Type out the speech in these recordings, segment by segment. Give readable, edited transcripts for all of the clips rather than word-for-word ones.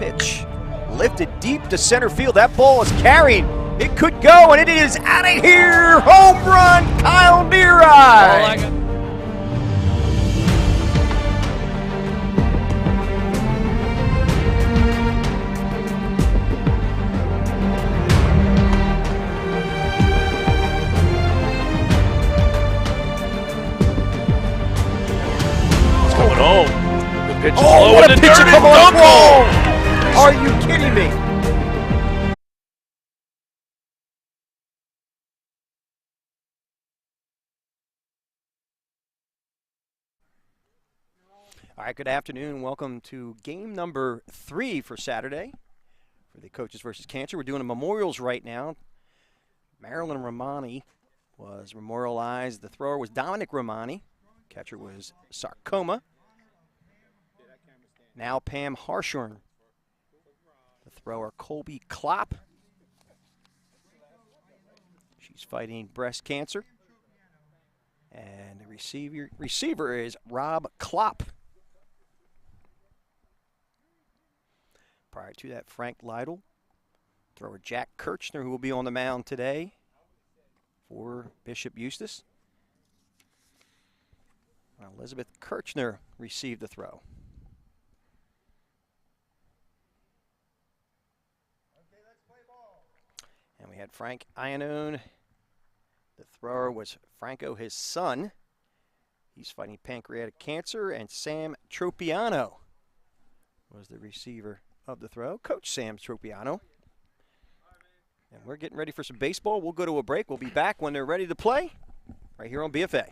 pitch lifted deep to center field. That ball is carried. It could go, and it is out of here. Home run, Kyle Neary. Going home. The pitch is Oh, low what in a the pitch dirt. to come on! Whoa! Are you kidding me? All right, good afternoon. Welcome to game number 3 for Saturday for the Coaches versus Cancer. We're doing a memorials right now. Marilyn Romani was memorialized. The thrower was Dominic Romani. Catcher was Sarcoma. Now Pam Harshorn. The thrower Colby Klopp. She's fighting breast cancer. And the receiver is Rob Klopp. Prior to that, Frank Lytle. Thrower Jack Kirchner, who will be on the mound today for Bishop Eustace. Elizabeth Kirchner received the throw. And we had Frank Iannone. The thrower was Franco, his son. He's fighting pancreatic cancer. And Sam Tropiano was the receiver of the throw. Coach Sam Tropiano. And we're getting ready for some baseball. We'll go to a break. We'll be back when they're ready to play right here on BFA.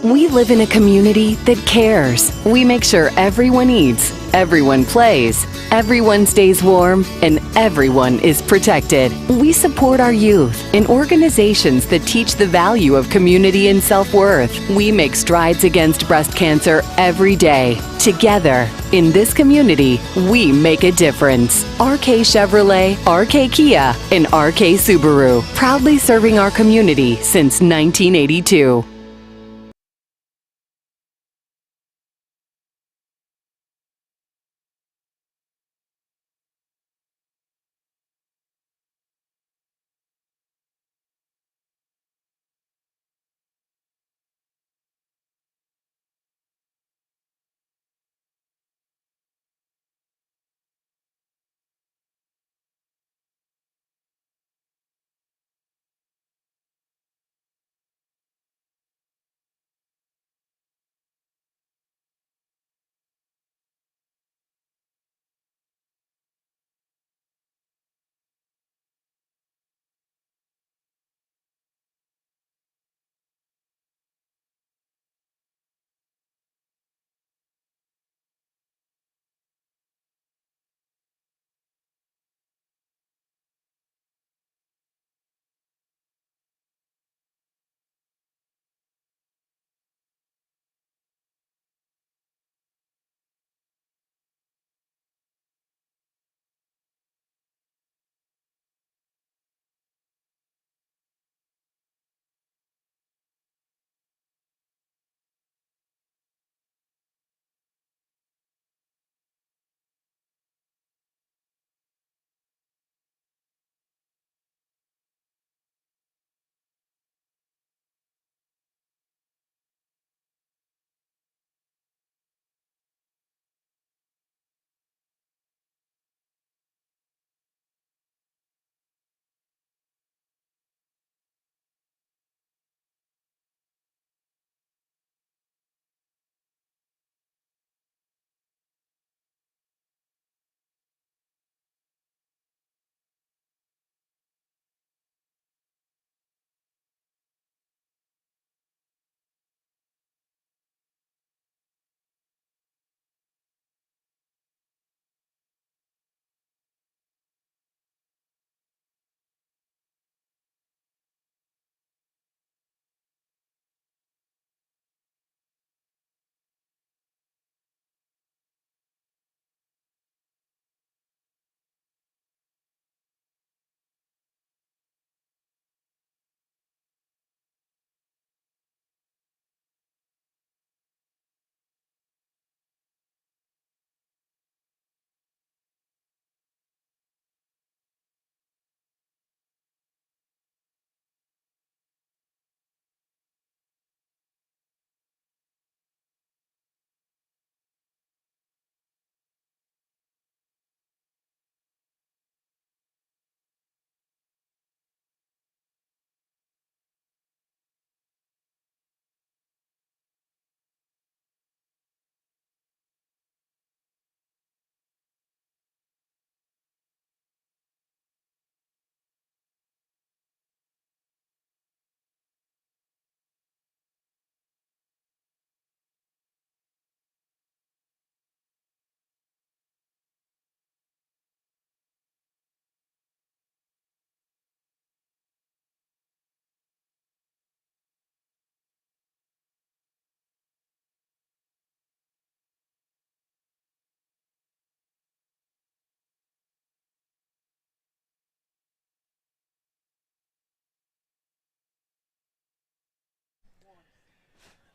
We live in a community that cares. We make sure everyone eats, everyone plays, everyone stays warm, and everyone is protected. We support our youth in organizations that teach the value of community and self-worth. We make strides against breast cancer every day. Together, in this community, we make a difference. RK Chevrolet, RK Kia, and RK Subaru, proudly serving our community since 1982.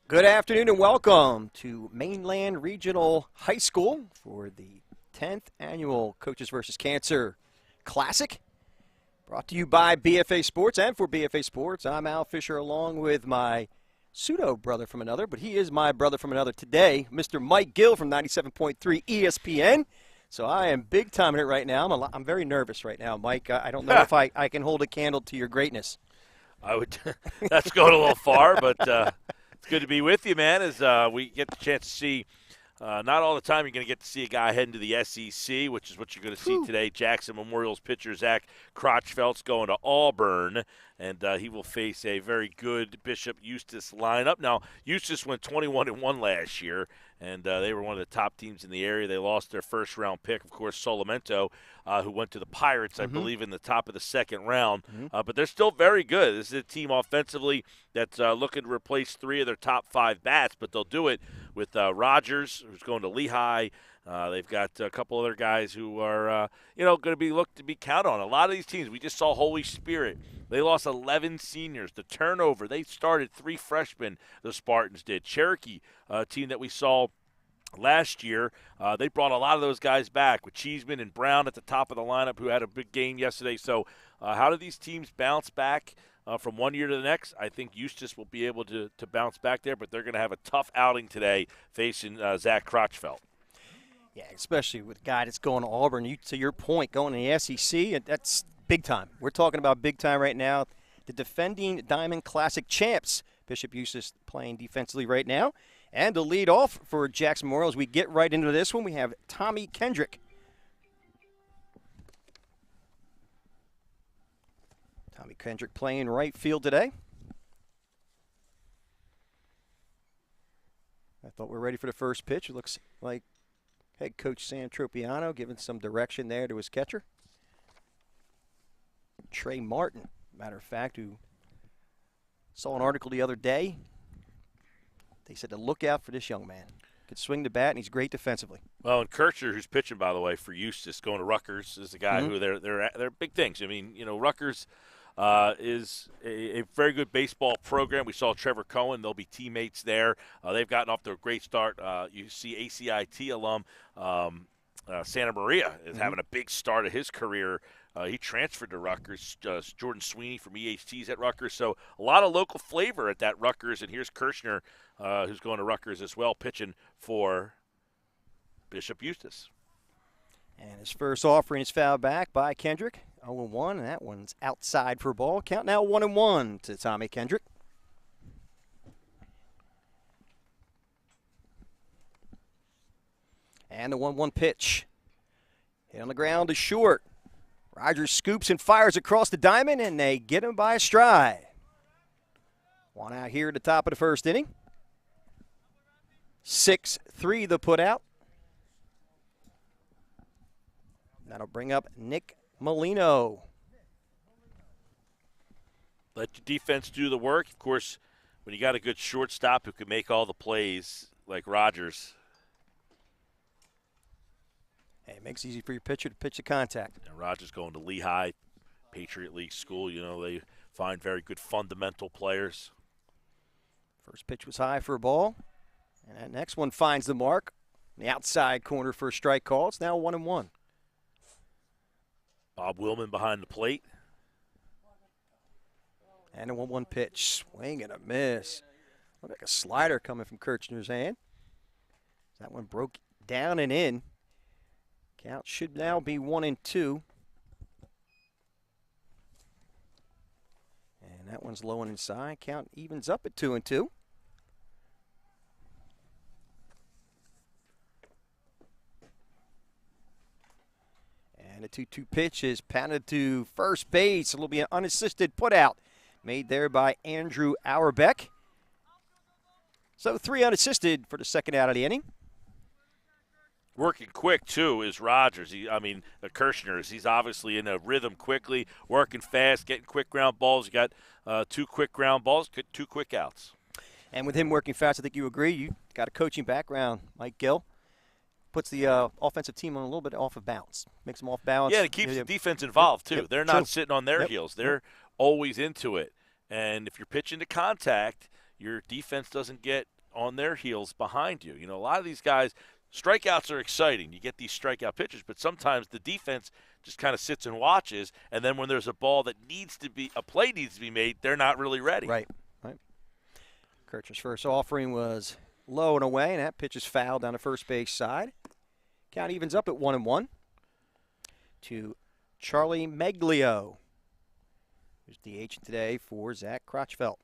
Good afternoon and welcome to Mainland Regional High School for the 10th Annual Coaches vs. Cancer Classic. Brought to you by BFA Sports, and for BFA Sports, I'm Al Fisher along with my pseudo-brother from another, but he is my brother from another today, Mr. Mike Gill from 97.3 ESPN. So I am big time in it right now. I'm very nervous right now, Mike. I don't know if I can hold a candle to your greatness. I would. That's going a little far, but it's good to be with you, man, as we get the chance to see. Not all the time you're going to get to see a guy heading to the SEC, which is what you're going to see today. Jackson Memorial's pitcher Zach Crotchfeld's going to Auburn, and he will face a very good Bishop Eustace lineup. Now, Eustace went 21-1 last year, and they were one of the top teams in the area. They lost their first-round pick, of course, Solamento, who went to the Pirates, I believe, in the top of the second round. But they're still very good. This is a team offensively that's looking to replace 3 of their top 5 bats, but they'll do it with Rogers, who's going to Lehigh. They've got a couple other guys who are, going to be looked to be counted on. A lot of these teams, we just saw Holy Spirit. They lost 11 seniors. The turnover, they started 3 freshmen, the Spartans did. Cherokee, a team that we saw last year, they brought a lot of those guys back with Cheeseman and Brown at the top of the lineup, who had a big game yesterday. So how do these teams bounce back from one year to the next? I think Eustace will be able to bounce back there, but they're going to have a tough outing today facing Zach Crotchfeld. Yeah, especially with a guy that's going to Auburn. To your point, going to the SEC, that's big time. We're talking about big time right now. The defending Diamond Classic champs, Bishop Eustace, playing defensively right now. And to lead off for Jackson Memorial, as we get right into this one, we have Tommy Kendrick. Tommy Kendrick playing right field today. I thought we were ready for the first pitch. It looks like head coach Sam Tropiano giving some direction there to his catcher. Trey Martin, matter of fact, who saw an article the other day. They said to look out for this young man. Could swing the bat, and he's great defensively. Well, and Kirchner, who's pitching, by the way, for Eustace, going to Rutgers, is a guy who they're big things. I mean, Rutgers is a very good baseball program. We saw Trevor Cohen. They'll be teammates there. They've gotten off to a great start. You see ACIT alum Santa Maria is having a big start of his career. He transferred to Rutgers. Jordan Sweeney from EHT's at Rutgers. So a lot of local flavor at that Rutgers. And here's Kirchner, who's going to Rutgers as well, pitching for Bishop Eustace. And his first offering is fouled back by Kendrick. 0-1, and that one's outside for a ball. Count now 1-1 to Tommy Kendrick. And the 1-1 pitch. Hit on the ground is short. Rogers scoops and fires across the diamond, and they get him by a stride. One out here at the top of the first inning. 6-3 the put out. That'll bring up Nick Molino. Let your defense do the work. Of course, when you got a good shortstop who can make all the plays like Rogers. Hey, it makes it easy for your pitcher to pitch the contact. And Rogers going to Lehigh, Patriot League school. They find very good fundamental players. First pitch was high for a ball. And that next one finds the mark. The outside corner for a strike call. It's now 1-1. Bob Willman behind the plate. And a 1-1 pitch. Swing and a miss. Looked like a slider coming from Kirchner's hand. That one broke down and in. Count should now be 1-2. And that one's low and inside. Count evens up at 2-2. And a 2-2 pitch is pounded to first base. It'll be an unassisted putout made there by Andrew Auerbeck. So 3 unassisted for the second out of the inning. Working quick, too, is Rogers. Kirchner, he's obviously in a rhythm quickly, working fast, getting quick ground balls. You got 2 quick ground balls, 2 quick outs. And with him working fast, I think you agree. You got a coaching background, Mike Gill. Puts the offensive team on a little bit off of balance. Makes them off balance. Yeah, it keeps the defense involved, too. Yep, They're not sitting on their heels. They're always into it. And if you're pitching to contact, your defense doesn't get on their heels behind you. You know, a lot of these guys, strikeouts are exciting. You get these strikeout pitches, but sometimes the defense just kind of sits and watches, and then when there's a ball that a play needs to be made, they're not really ready. Right. Kirchner's first offering was low and away, and that pitch is fouled down the first base side. Count evens up at 1-1 to Charlie Meglio, who's DH today for Zach Crotchfeld.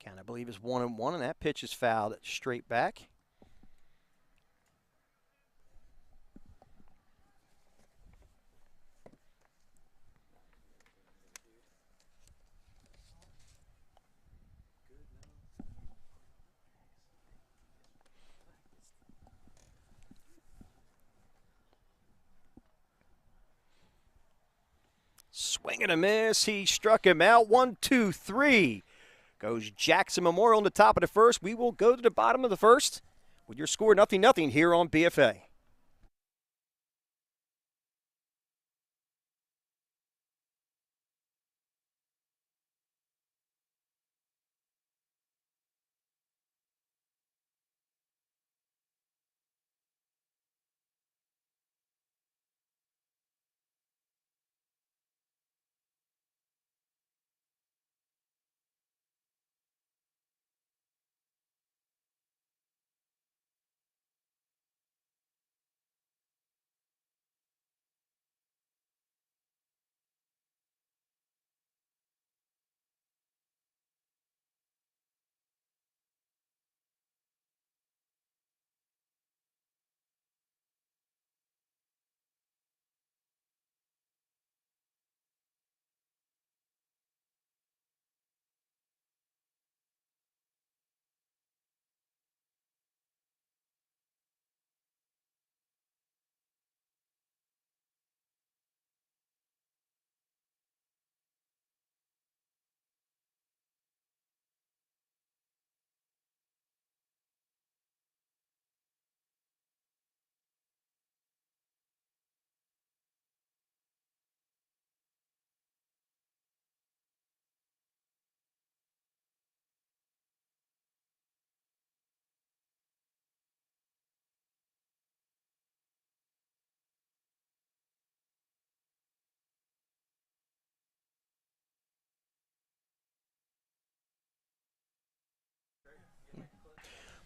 Count, I believe, is 1-1, and that pitch is fouled straight back. Swing and a miss. He struck him out. 1-2-3. Goes Jackson Memorial in the top of the first. We will go to the bottom of the first with your score 0-0 here on BFA.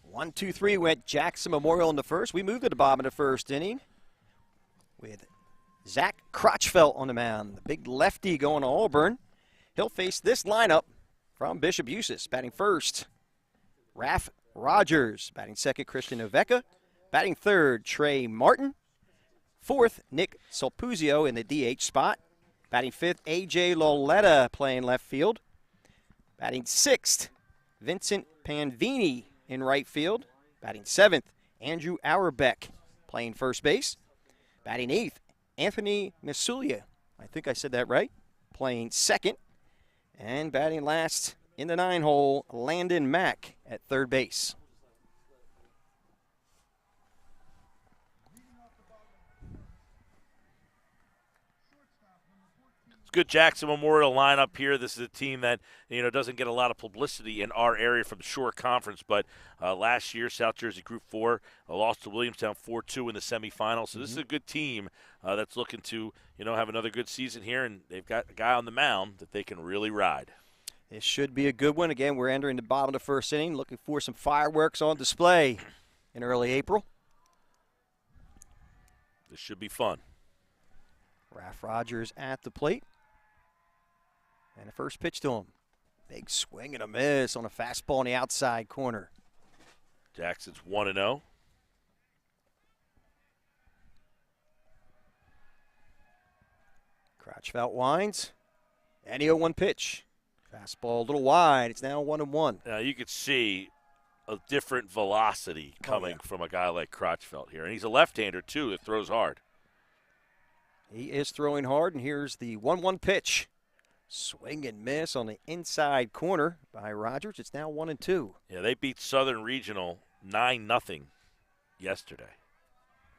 One, two, three went Jackson Memorial in the first. We moved to the bottom of the first inning with Zach Crotchfeld on the mound. The big lefty going to Auburn. He'll face this lineup from Bishop Eustace. Batting first, Raph Rogers. Batting second, Christian Novecca. Batting third, Trey Martin. Fourth, Nick Solpuzio in the DH spot. Batting fifth, A.J. Loletta playing left field. Batting sixth, Vincent Panvini in right field. Batting seventh, Andrew Auerbeck playing first base. Batting eighth, Anthony Masulia. I think I said that right. Playing second. And batting last in the 9-hole, Landon Mack at third base. Good Jackson Memorial lineup here. This is a team that doesn't get a lot of publicity in our area from the Shore Conference, but last year South Jersey Group 4 lost to Williamstown 4-2 in the semifinals. So this is a good team that's looking to have another good season here, and they've got a guy on the mound that they can really ride. This should be a good one. Again, we're entering the bottom of the first inning, looking for some fireworks on display in early April. This should be fun. Raph Rogers at the plate. And the first pitch to him. Big swing and a miss on a fastball in the outside corner. Jackson's 1-0. Crotchfeld winds. And the 0-1 pitch. Fastball a little wide. It's now 1-1. Now you could see a different velocity coming from a guy like Crotchfeld here. And he's a left-hander, too, that throws hard. He is throwing hard, and here's the 1-1 pitch. Swing and miss on the inside corner by Rogers. It's now 1-2. Yeah, they beat Southern Regional 9-0 yesterday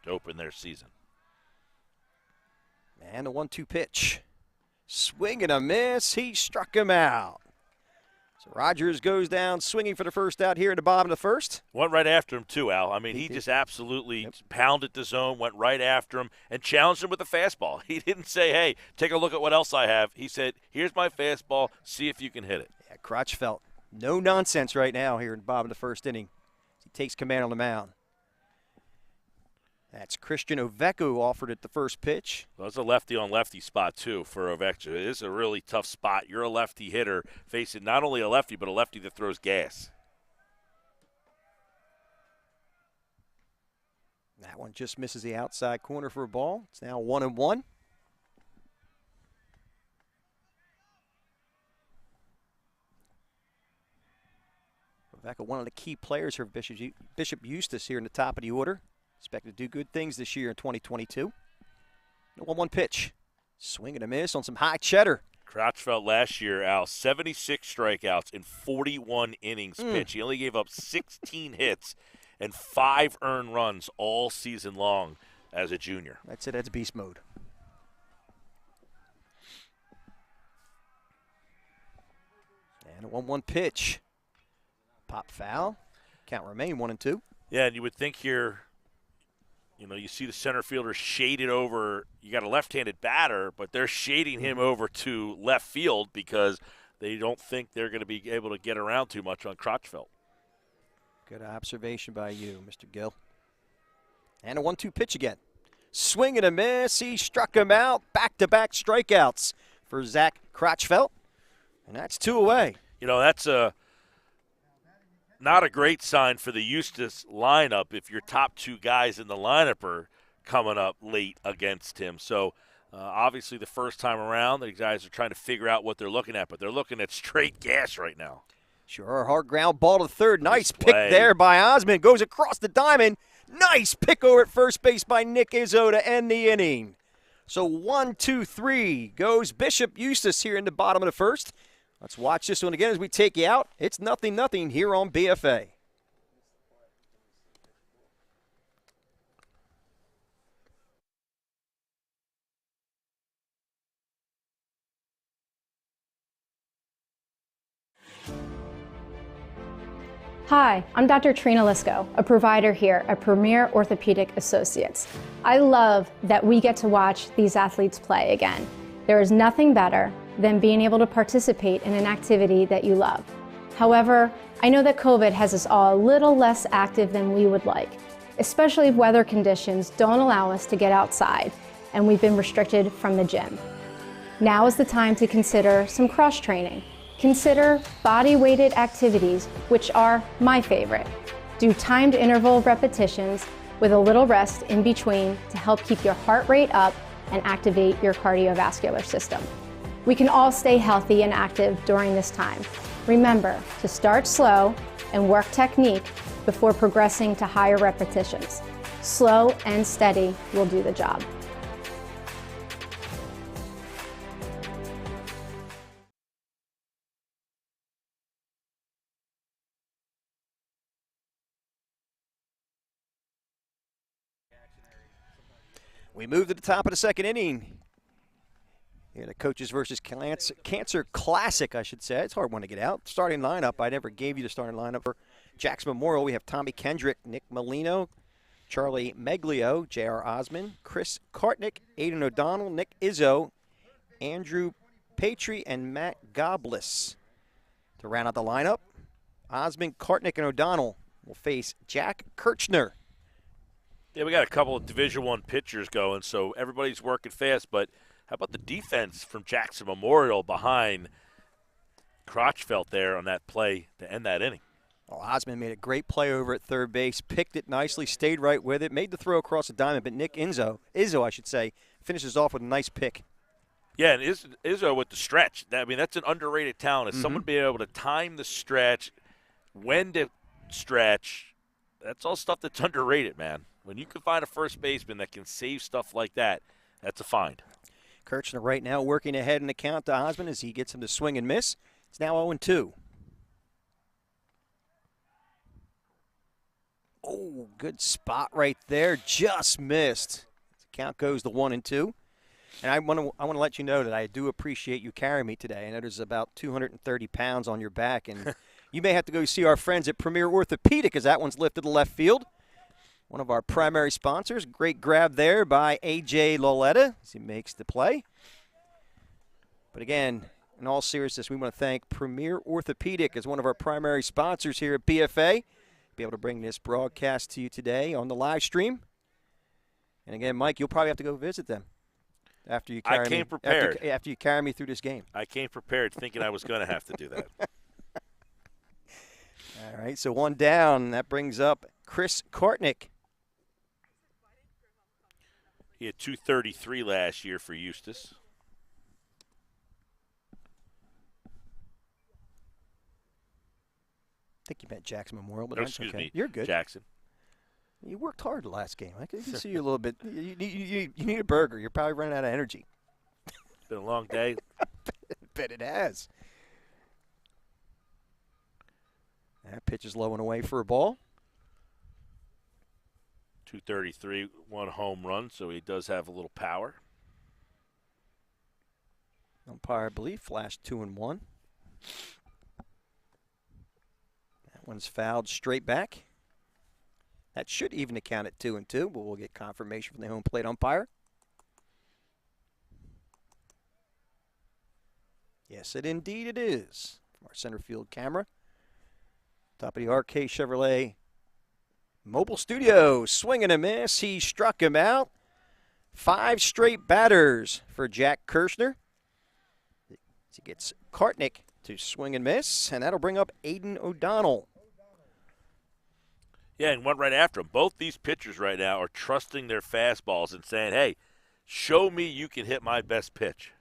to open their season. And a 1-2 pitch. Swing and a miss. He struck him out. So Rogers goes down swinging for the first out here in the bottom of the first. Went right after him too, Al. I mean, he just absolutely pounded the zone, went right after him, and challenged him with a fastball. He didn't say, hey, take a look at what else I have. He said, here's my fastball. See if you can hit it. Yeah, Crotchfeld, no nonsense right now here in the bottom of the first inning. He takes command on the mound. That's Christian Ovecco who offered it the first pitch. Well, that's a lefty-on-lefty spot, too, for Ovecco. It is a really tough spot. You're a lefty hitter facing not only a lefty, but a lefty that throws gas. That one just misses the outside corner for a ball. It's now 1-1. Ovecco, one of the key players for Bishop Eustace here in the top of the order. Expected to do good things this year in 2022. The 1-1 pitch. Swing and a miss on some high cheddar. Crotchfeld last year, Al, 76 strikeouts in 41 innings pitched. He only gave up 16 hits and 5 earned runs all season long as a junior. That's it. That's beast mode. And a 1-1 pitch. Pop foul. Count remain 1-2. Yeah, and you would think here, you know, you see the center fielder shaded over. You got a left-handed batter, but they're shading him over to left field because they don't think they're going to be able to get around too much on Crotchfeld. Good observation by you, Mr. Gill. And a 1-2 pitch again. Swing and a miss. He struck him out. Back-to-back strikeouts for Zach Crotchfeld. And that's 2 away. You know, that's not a great sign for the Eustace lineup if your top 2 guys in the lineup are coming up late against him. So, obviously, the first time around, the guys are trying to figure out what they're looking at, but they're looking at straight gas right now. Sure, hard ground ball to third. Nice pick there by Osmond. Goes across the diamond. Nice pick over at first base by Nick Izzo to end the inning. So 1-2-3 goes Bishop Eustace here in the bottom of the first. Let's watch this one again as we take you out. It's 0-0 here on BFA. Hi, I'm Dr. Trina Lisko, a provider here at Premier Orthopedic Associates. I love that we get to watch these athletes play again. There is nothing better than being able to participate in an activity that you love. However, I know that COVID has us all a little less active than we would like, especially if weather conditions don't allow us to get outside and we've been restricted from the gym. Now is the time to consider some cross-training. Consider body-weighted activities, which are my favorite. Do timed interval repetitions with a little rest in between to help keep your heart rate up and activate your cardiovascular system. We can all stay healthy and active during this time. Remember to start slow and work technique before progressing to higher repetitions. Slow and steady will do the job. We move to the top of the second inning. Here, the Coaches versus Cancer Classic, I should say. It's a hard one to get out. Starting lineup, I never gave you the starting lineup for Jack's Memorial. We have Tommy Kendrick, Nick Molino, Charlie Meglio, J.R. Osmond, Chris Kartnick, Aiden O'Donnell, Nick Izzo, Andrew Patry, and Matt Goblis. To round out the lineup, Osmond, Kartnick, and O'Donnell will face Jack Kirchner. Yeah, we got a couple of Division I pitchers going, so everybody's working fast, but how about the defense from Jackson Memorial behind Crotchfeld there on that play to end that inning? Well, Osmond made a great play over at third base, picked it nicely, stayed right with it, made the throw across the diamond, but Nick Izzo, finishes off with a nice pick. Yeah, and Izzo with the stretch. I mean, that's an underrated talent. Is someone being able to time the stretch, when to stretch, that's all stuff that's underrated, man. When you can find a first baseman that can save stuff like that, that's a find. Kirchner right now working ahead in the count to Osmond as he gets him to swing and miss. It's now 0-2. Oh, good spot right there. Just missed. The count goes to 1-2. And I want to let you know that I do appreciate you carrying me today. I know there's about 230 pounds on your back, and you may have to go see our friends at Premier Orthopedic as that one's lifted to left field. One of our primary sponsors. Great grab there by A.J. Loletta as he makes the play. But again, in all seriousness, we want to thank Premier Orthopedic as one of our primary sponsors here at BFA. Be able to bring this broadcast to you today on the live stream. And again, Mike, you'll probably have to go visit them. After you carry I came prepared. After you carry me through this game. I came prepared thinking I was going to have to do that. All right, so one down. That brings up Chris Kortnick. He had 233 last year for Eustace. I think you meant Jackson Memorial, but No, that's excuse okay. me. You're good. Jackson. You worked hard the last game. I can see you a little bit. You need a burger. You're probably running out of energy. It's been a long day. I bet it has. That pitch is low and away for a ball. 233, 1 home run, so he does have a little power. Umpire, I believe, flashed 2-1. That one's fouled straight back. That should even account at 2-2, but we'll get confirmation from the home plate umpire. Yes, indeed it is. From our center field camera. Top of the RK Chevrolet mobile studio. Swing and a miss. He struck him out. 5 straight batters for Jack Kirchner. He gets Kortnick to swing and miss, and that'll bring up Aiden O'Donnell. Yeah, and went right after him. Both these pitchers right now are trusting their fastballs and saying, hey, show me you can hit my best pitch.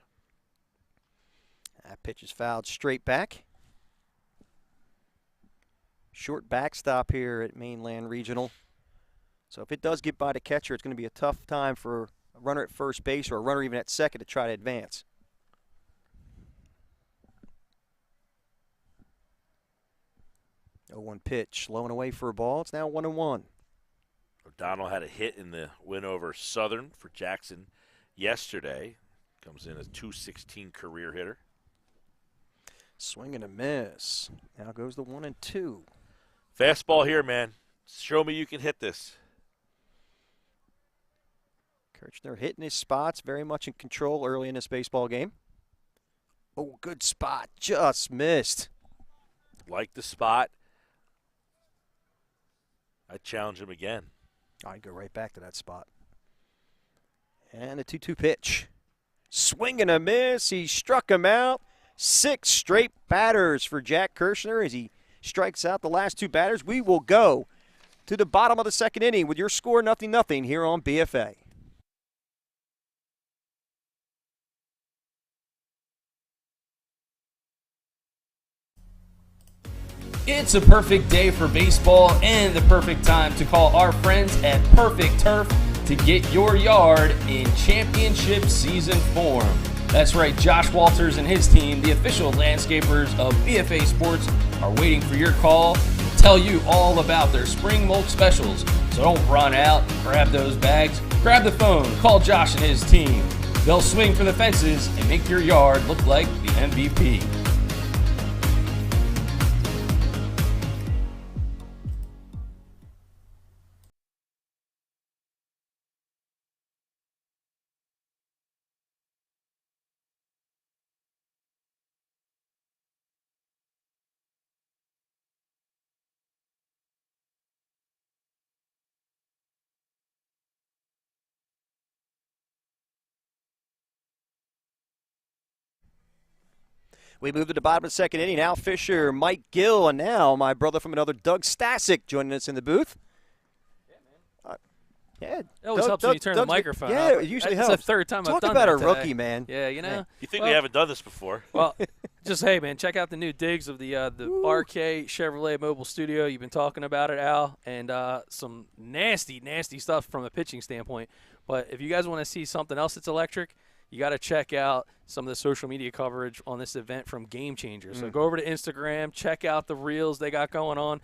That pitch is fouled straight back. Short backstop here at Mainland Regional. So if it does get by the catcher, it's going to be a tough time for a runner at first base or a runner even at second to try to advance. Oh, 1 pitch, low and away for a ball. It's now 1-1. O'Donnell had a hit in the win over Southern for Jackson yesterday. Comes in as .216 career hitter. Swing and a miss. Now goes the 1-2. Fastball here, man. Show me you can hit this. Kirchner hitting his spots, very much in control early in this baseball game. Oh, good spot. Just missed. Like the spot. I'd challenge him again. I'd go right back to that spot. And a 2-2 pitch. Swing and a miss. He struck him out. 6 straight batters for Jack Kirchner as he strikes out the last 2 batters. We will go to the bottom of the second inning with your score 0-0 here on BFA. It's a perfect day for baseball and the perfect time to call our friends at Perfect Turf to get your yard in championship season form. That's right, Josh Walters and his team, the official landscapers of BFA Sports, are waiting for your call to tell you all about their spring mulch specials. So don't run out and grab those bags. Grab the phone, call Josh and his team. They'll swing for the fences and make your yard look like the MVP. We move to the bottom of the second inning. Al Fisher, Mike Gill, and now my brother from another, Doug Stasic, joining us in the booth. Yeah, It always helps when you turn the microphone yeah, up. it usually That's helps. the third time Talk I've done about that a today. rookie, man. Yeah, you know. Yeah. You think Well- we haven't done this before? Well, just, hey, man, check out the new digs of the RK Chevrolet Mobile Studio. You've been talking about it, Al, and some nasty, nasty stuff from a pitching standpoint. But if you guys want to see something else that's electric, you got to check out some of the social media coverage on this event from Game Changer. So go over to Instagram, check out the reels they got going on.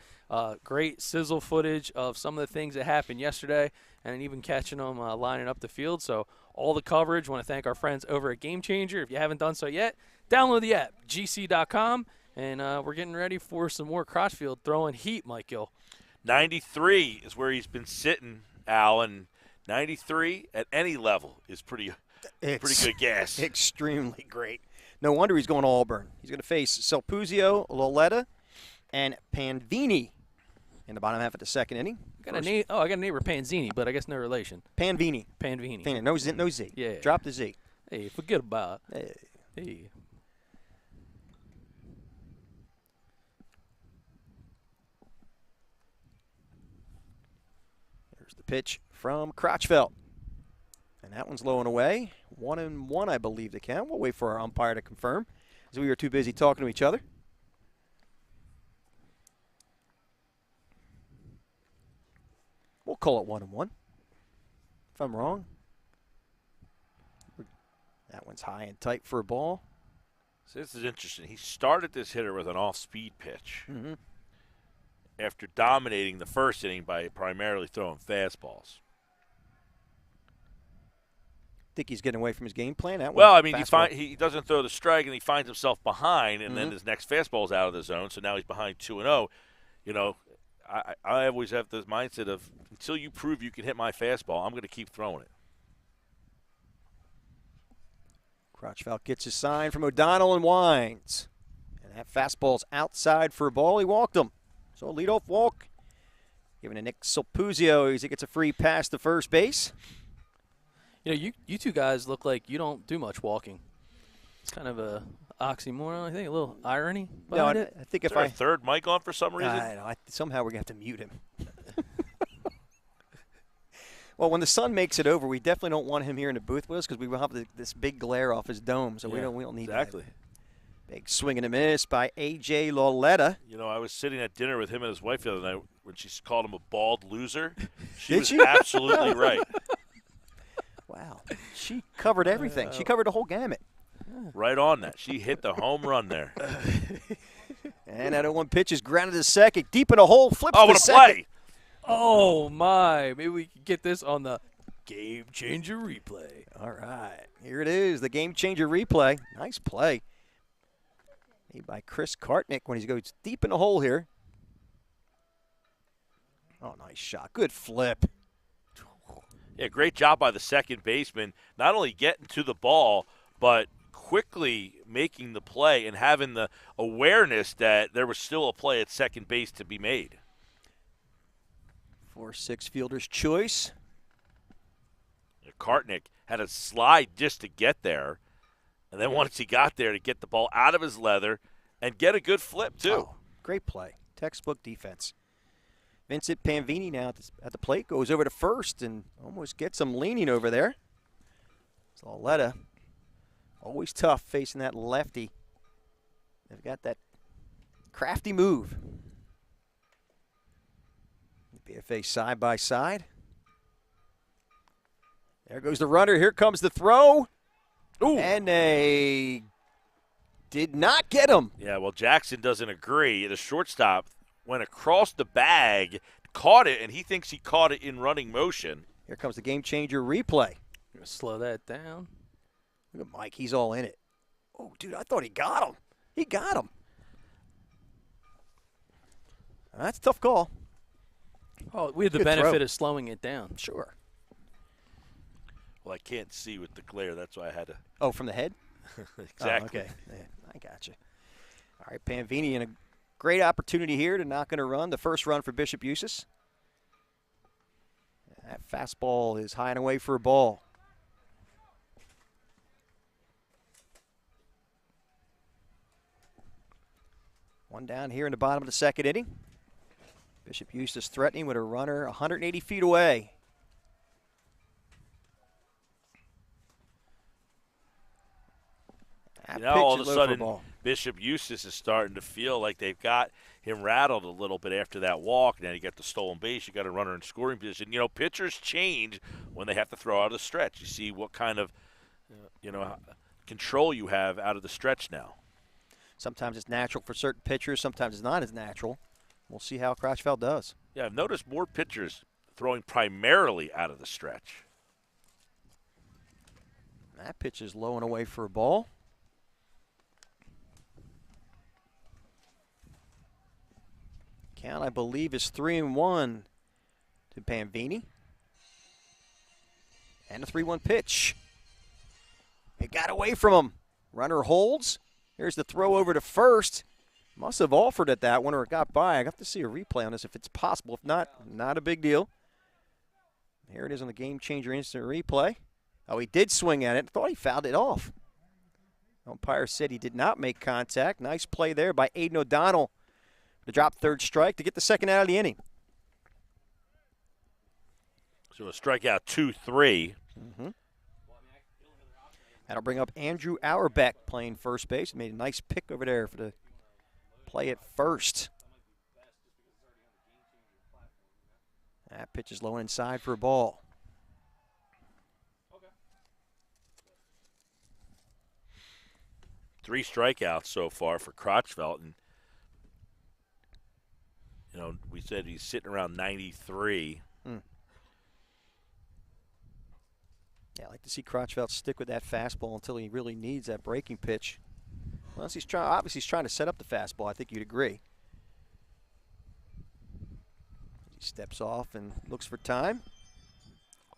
Great sizzle footage of some of the things that happened yesterday, and even catching them lining up the field. So all the coverage. Want to thank our friends over at Game Changer. If you haven't done so yet, download the app, gc.com, and we're getting ready for some more Crotchfield throwing heat, Mike Gill. 93 is where he's been sitting, Al, and 93 at any level is pretty good gas. Extremely great. No wonder he's going to Auburn. He's going to face Selpuzio, Loletta, and Panvini in the bottom half of the second inning. I got a neighbor Panzini, but I guess no relation. Panvini. No Z. Yeah. Drop the Z. Hey, forget about it. Hey. There's the pitch from Crotchfield. And that one's low and away. 1-1, I believe the count. We'll wait for our umpire to confirm, as we were too busy talking to each other. We'll call it 1-1. If I'm wrong. That one's high and tight for a ball. So this is interesting. He started this hitter with an off-speed pitch after dominating the first inning by primarily throwing fastballs. Think he's getting away from his game plan? Well, I mean, he doesn't throw the strike, and he finds himself behind, and then his next fastball's out of the zone, so now he's behind 2-0. You know, I always have the mindset of, until you prove you can hit my fastball, I'm going to keep throwing it. Crotchfield gets his sign from O'Donnell and winds. And that fastball's outside for a ball. He walked him. So a leadoff walk. Giving to Nick Selpuzio as he gets a free pass to first base. You know, you two guys look like you don't do much walking. It's kind of a oxymoron, I think, a little irony behind it. I think Is if there I a third mic on for some reason? somehow we're going to have to mute him. Well, when the sun makes it over, we definitely don't want him here in the booth with us because we will have this big glare off his dome, so we don't need exactly. That. Big swing and a miss by A.J. Loletta. You know, I was sitting at dinner with him and his wife the other night when she called him a bald loser. Did was she? Absolutely right. Wow. She covered everything. She covered the whole gamut. Right on that. She hit the home run there. And that 0-1 pitch is grounded to second. Deep in a hole, flips Oh, to what a second. play. Oh, my. Maybe we can get this on the Game Changer replay. All right. Here it is, the Game Changer replay. Nice play. Made by Chris Kartnick when he goes deep in the hole here. Oh, nice shot. Good flip. Yeah, great job by the second baseman, not only getting to the ball, but quickly making the play and having the awareness that there was still a play at second base to be made. 4-6 fielder's choice. Kartnick had a slide just to get there, and then once he got there to get the ball out of his leather and get a good flip, too. Oh, great play. Textbook defense. Vincent Panvini now at the plate, goes over to first and almost gets him leaning over there. Loletta, always tough facing that lefty. They've got that crafty move. BFA side by side. There goes the runner. Here comes the throw. Ooh. And they did not get him. Yeah, well, Jackson doesn't agree. The shortstop went across the bag, caught it, and he thinks he caught it in running motion. Here comes the Game Changer replay. Gonna slow that down. Look at Mike. He's all in it. Oh, dude, I thought he got him. He got him. That's a tough call. Oh, we had the Good benefit throw. of slowing it down. Sure. Well, I can't see with the glare. That's why I had to. Oh, from the head? Exactly. Oh, okay. Yeah, I got you. All right, Panvini in a great opportunity here to knock in a run. The first run for Bishop Eustace. That fastball is high and away for a ball. One down here in the bottom of the second inning. Bishop Eustace threatening with a runner 180 feet away. That Now pitch all of is a low for sudden, ball. Bishop Eustace is starting to feel like they've got him rattled a little bit after that walk. Now you got the stolen base, you got a runner in scoring position. You know, pitchers change when they have to throw out a stretch. You see what kind of control you have out of the stretch now. Sometimes it's natural for certain pitchers. Sometimes it's not as natural. We'll see how Crotchfeld does. Yeah, I've noticed more pitchers throwing primarily out of the stretch. That pitch is low and away for a ball. Count, I believe, is 3-1 to Panvini. And a 3-1 pitch. It got away from him. Runner holds. Here's the throw over to first. Must have offered at that one or it got by. I have to see a replay on this if it's possible. If not, not a big deal. Here it is on the Game Changer instant replay. Oh, he did swing at it. Thought he fouled it off. Umpire said he did not make contact. Nice play there by Aiden O'Donnell to drop third strike to get the second out of the inning. So a strikeout 2-3. That'll bring up Andrew Auerbach playing first base. Made a nice pick over there for the play at first. That pitch is low inside for a ball. Three strikeouts so far for Crotchfeld. And, we said he's sitting around 93. Yeah, I like to see Crotchfeld stick with that fastball until he really needs that breaking pitch. Unless obviously he's trying to set up the fastball, I think you'd agree. He steps off and looks for time.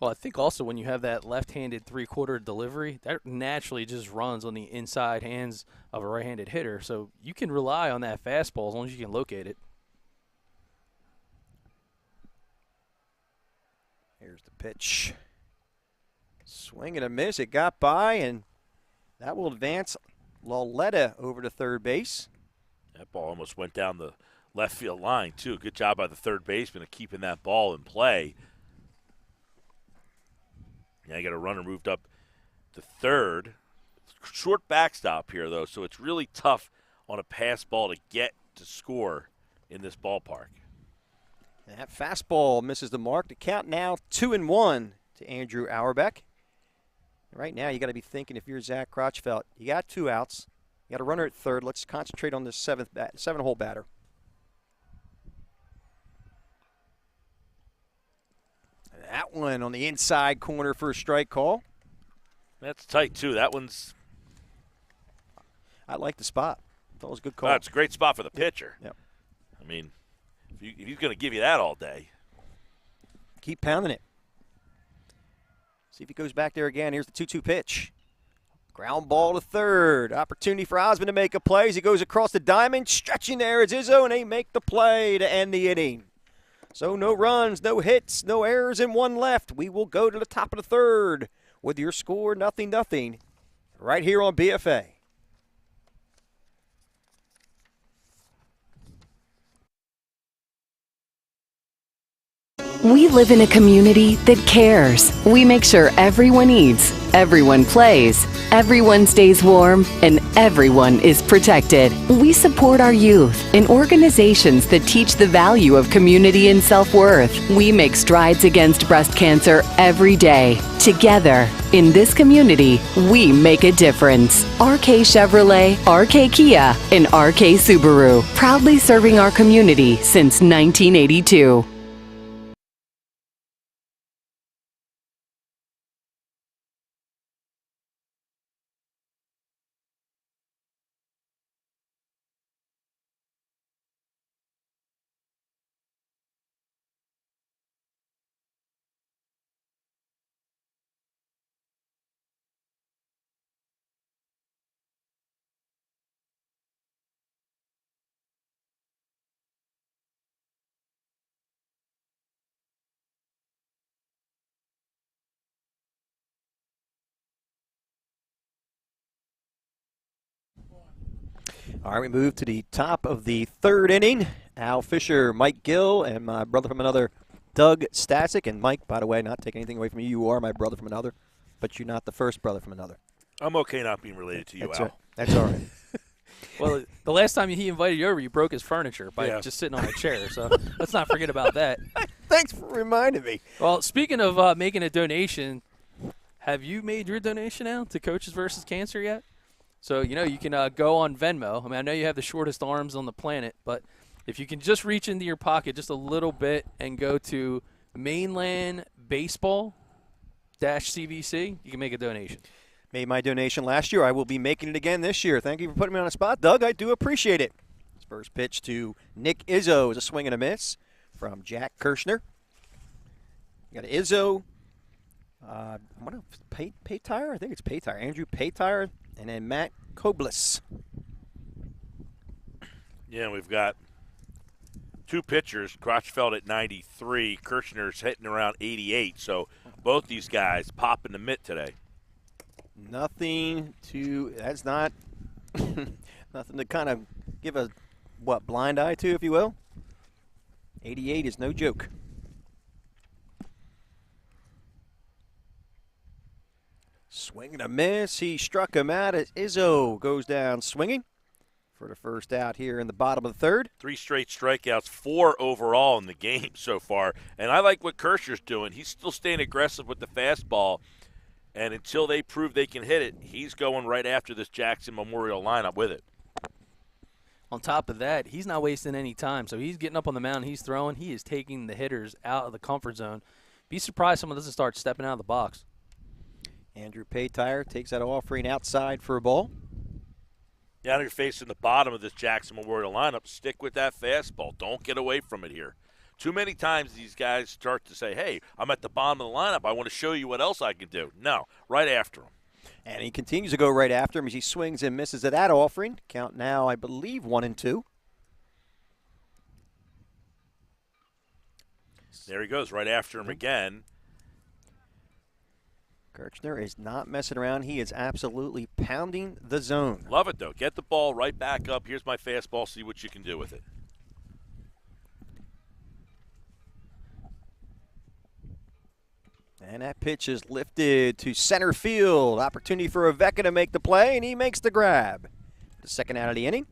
Well, I think also when you have that left-handed three-quarter delivery, that naturally just runs on the inside hands of a right-handed hitter. So you can rely on that fastball as long as you can locate it. Here's the pitch. Swing and a miss. It got by, and that will advance Lauletta over to third base. That ball almost went down the left field line, too. Good job by the third baseman of keeping that ball in play. Now you got a runner moved up to third. Short backstop here, though, so it's really tough on a pass ball to get to score in this ballpark. And that fastball misses the mark. The count now 2-1 to Andrew Auerbach. Right now, you got to be thinking if you're Zach Crotchfeld, you got 2 outs. You got a runner at third. Let's concentrate on this seven-hole batter. And that one on the inside corner for a strike call. That's tight, too. That one's... I like the spot. Thought it was a good call. That's a great spot for the pitcher. Yep. I mean, if he's going to give you that all day. Keep pounding it. See if he goes back there again. Here's the 2-2 pitch. Ground ball to third. Opportunity for Osmond to make a play as he goes across the diamond. Stretching there is Izzo, and they make the play to end the inning. So no runs, no hits, no errors, and 1 left. We will go to the top of the third with your score 0-0 right here on BFA. We live in a community that cares. We make sure everyone eats, everyone plays, everyone stays warm, and everyone is protected. We support our youth in organizations that teach the value of community and self-worth. We make strides against breast cancer every day. Together, in this community, we make a difference. RK Chevrolet, RK Kia, and RK Subaru, proudly serving our community since 1982. All right, we move to the top of the third inning. Al Fisher, Mike Gill, and my brother from another, Doug Stasic. And Mike, by the way, not taking anything away from you. You are my brother from another, but you're not the first brother from another. I'm okay not being related to you, That's Al. right. That's all right. Well, the last time he invited you over, you broke his furniture by just sitting on a chair. So let's not forget about that. Thanks for reminding me. Well, speaking of making a donation, have you made your donation out to Coaches versus Cancer yet? So, you can go on Venmo. I mean, I know you have the shortest arms on the planet, but if you can just reach into your pocket just a little bit and go to Mainland Baseball-CVC, you can make a donation. Made my donation last year. I will be making it again this year. Thank you for putting me on the spot, Doug. I do appreciate it. His first pitch to Nick Izzo is a swing and a miss from Jack Kirshner. You got Izzo. Paytire? I think it's Paytire. Andrew Paytire. And then Matt Koblis. Yeah, we've got two pitchers. Crotchfeld at 93. Kirshner's hitting around 88. So both these guys popping the mitt today. That's not nothing to kind of give a, blind eye to, if you will. 88 is no joke. Swing and a miss. He struck him out as Izzo goes down swinging for the first out here in the bottom of the third. 3 straight strikeouts, 4 overall in the game so far. And I like what Kirshner's doing. He's still staying aggressive with the fastball. And until they prove they can hit it, he's going right after this Jackson Memorial lineup with it. On top of that, he's not wasting any time. So he's getting up on the mound, he's throwing. He is taking the hitters out of the comfort zone. Be surprised someone doesn't start stepping out of the box. Andrew Paytire takes that offering outside for a ball. Now you're facing the bottom of this Jackson Memorial lineup. Stick with that fastball. Don't get away from it here. Too many times these guys start to say, hey, I'm at the bottom of the lineup. I want to show you what else I can do. No, right after him. And he continues to go right after him as he swings and misses at that offering. Count now, I believe, 1-2. There he goes, right after him again. Kirchner is not messing around. He is absolutely pounding the zone. Love it, though. Get the ball right back up. Here's my fastball. See what you can do with it. And that pitch is lifted to center field. Opportunity for Aveka to make the play, and he makes the grab. The second out of the inning.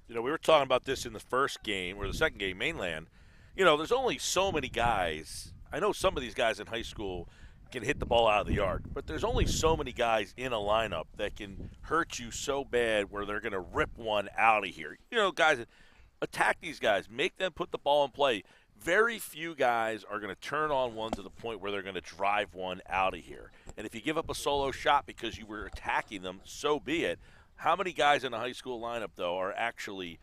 We were talking about this in the first game, or the second game, Mainland. There's only so many guys. I know some of these guys in high school can hit the ball out of the yard, but there's only so many guys in a lineup that can hurt you so bad where they're going to rip one out of here. Guys, attack these guys. Make them put the ball in play. Very few guys are going to turn on one to the point where they're going to drive one out of here. And if you give up a solo shot because you were attacking them, so be it. How many guys in a high school lineup, though, are actually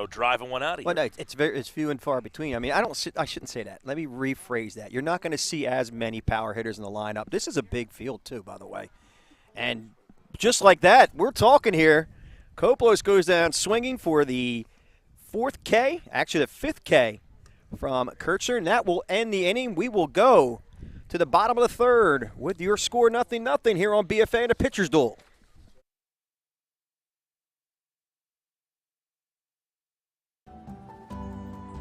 driving one out of here? Well, no, it's few and far between. I mean, I shouldn't say that. Let me rephrase that. You're not going to see as many power hitters in the lineup. This is a big field, too, by the way. And just like that, we're talking here. Koplos goes down swinging for the fourth K, actually the fifth K from Kirchner, and that will end the inning. We will go to the bottom of the third with your score 0-0 here on BFA and a pitcher's duel.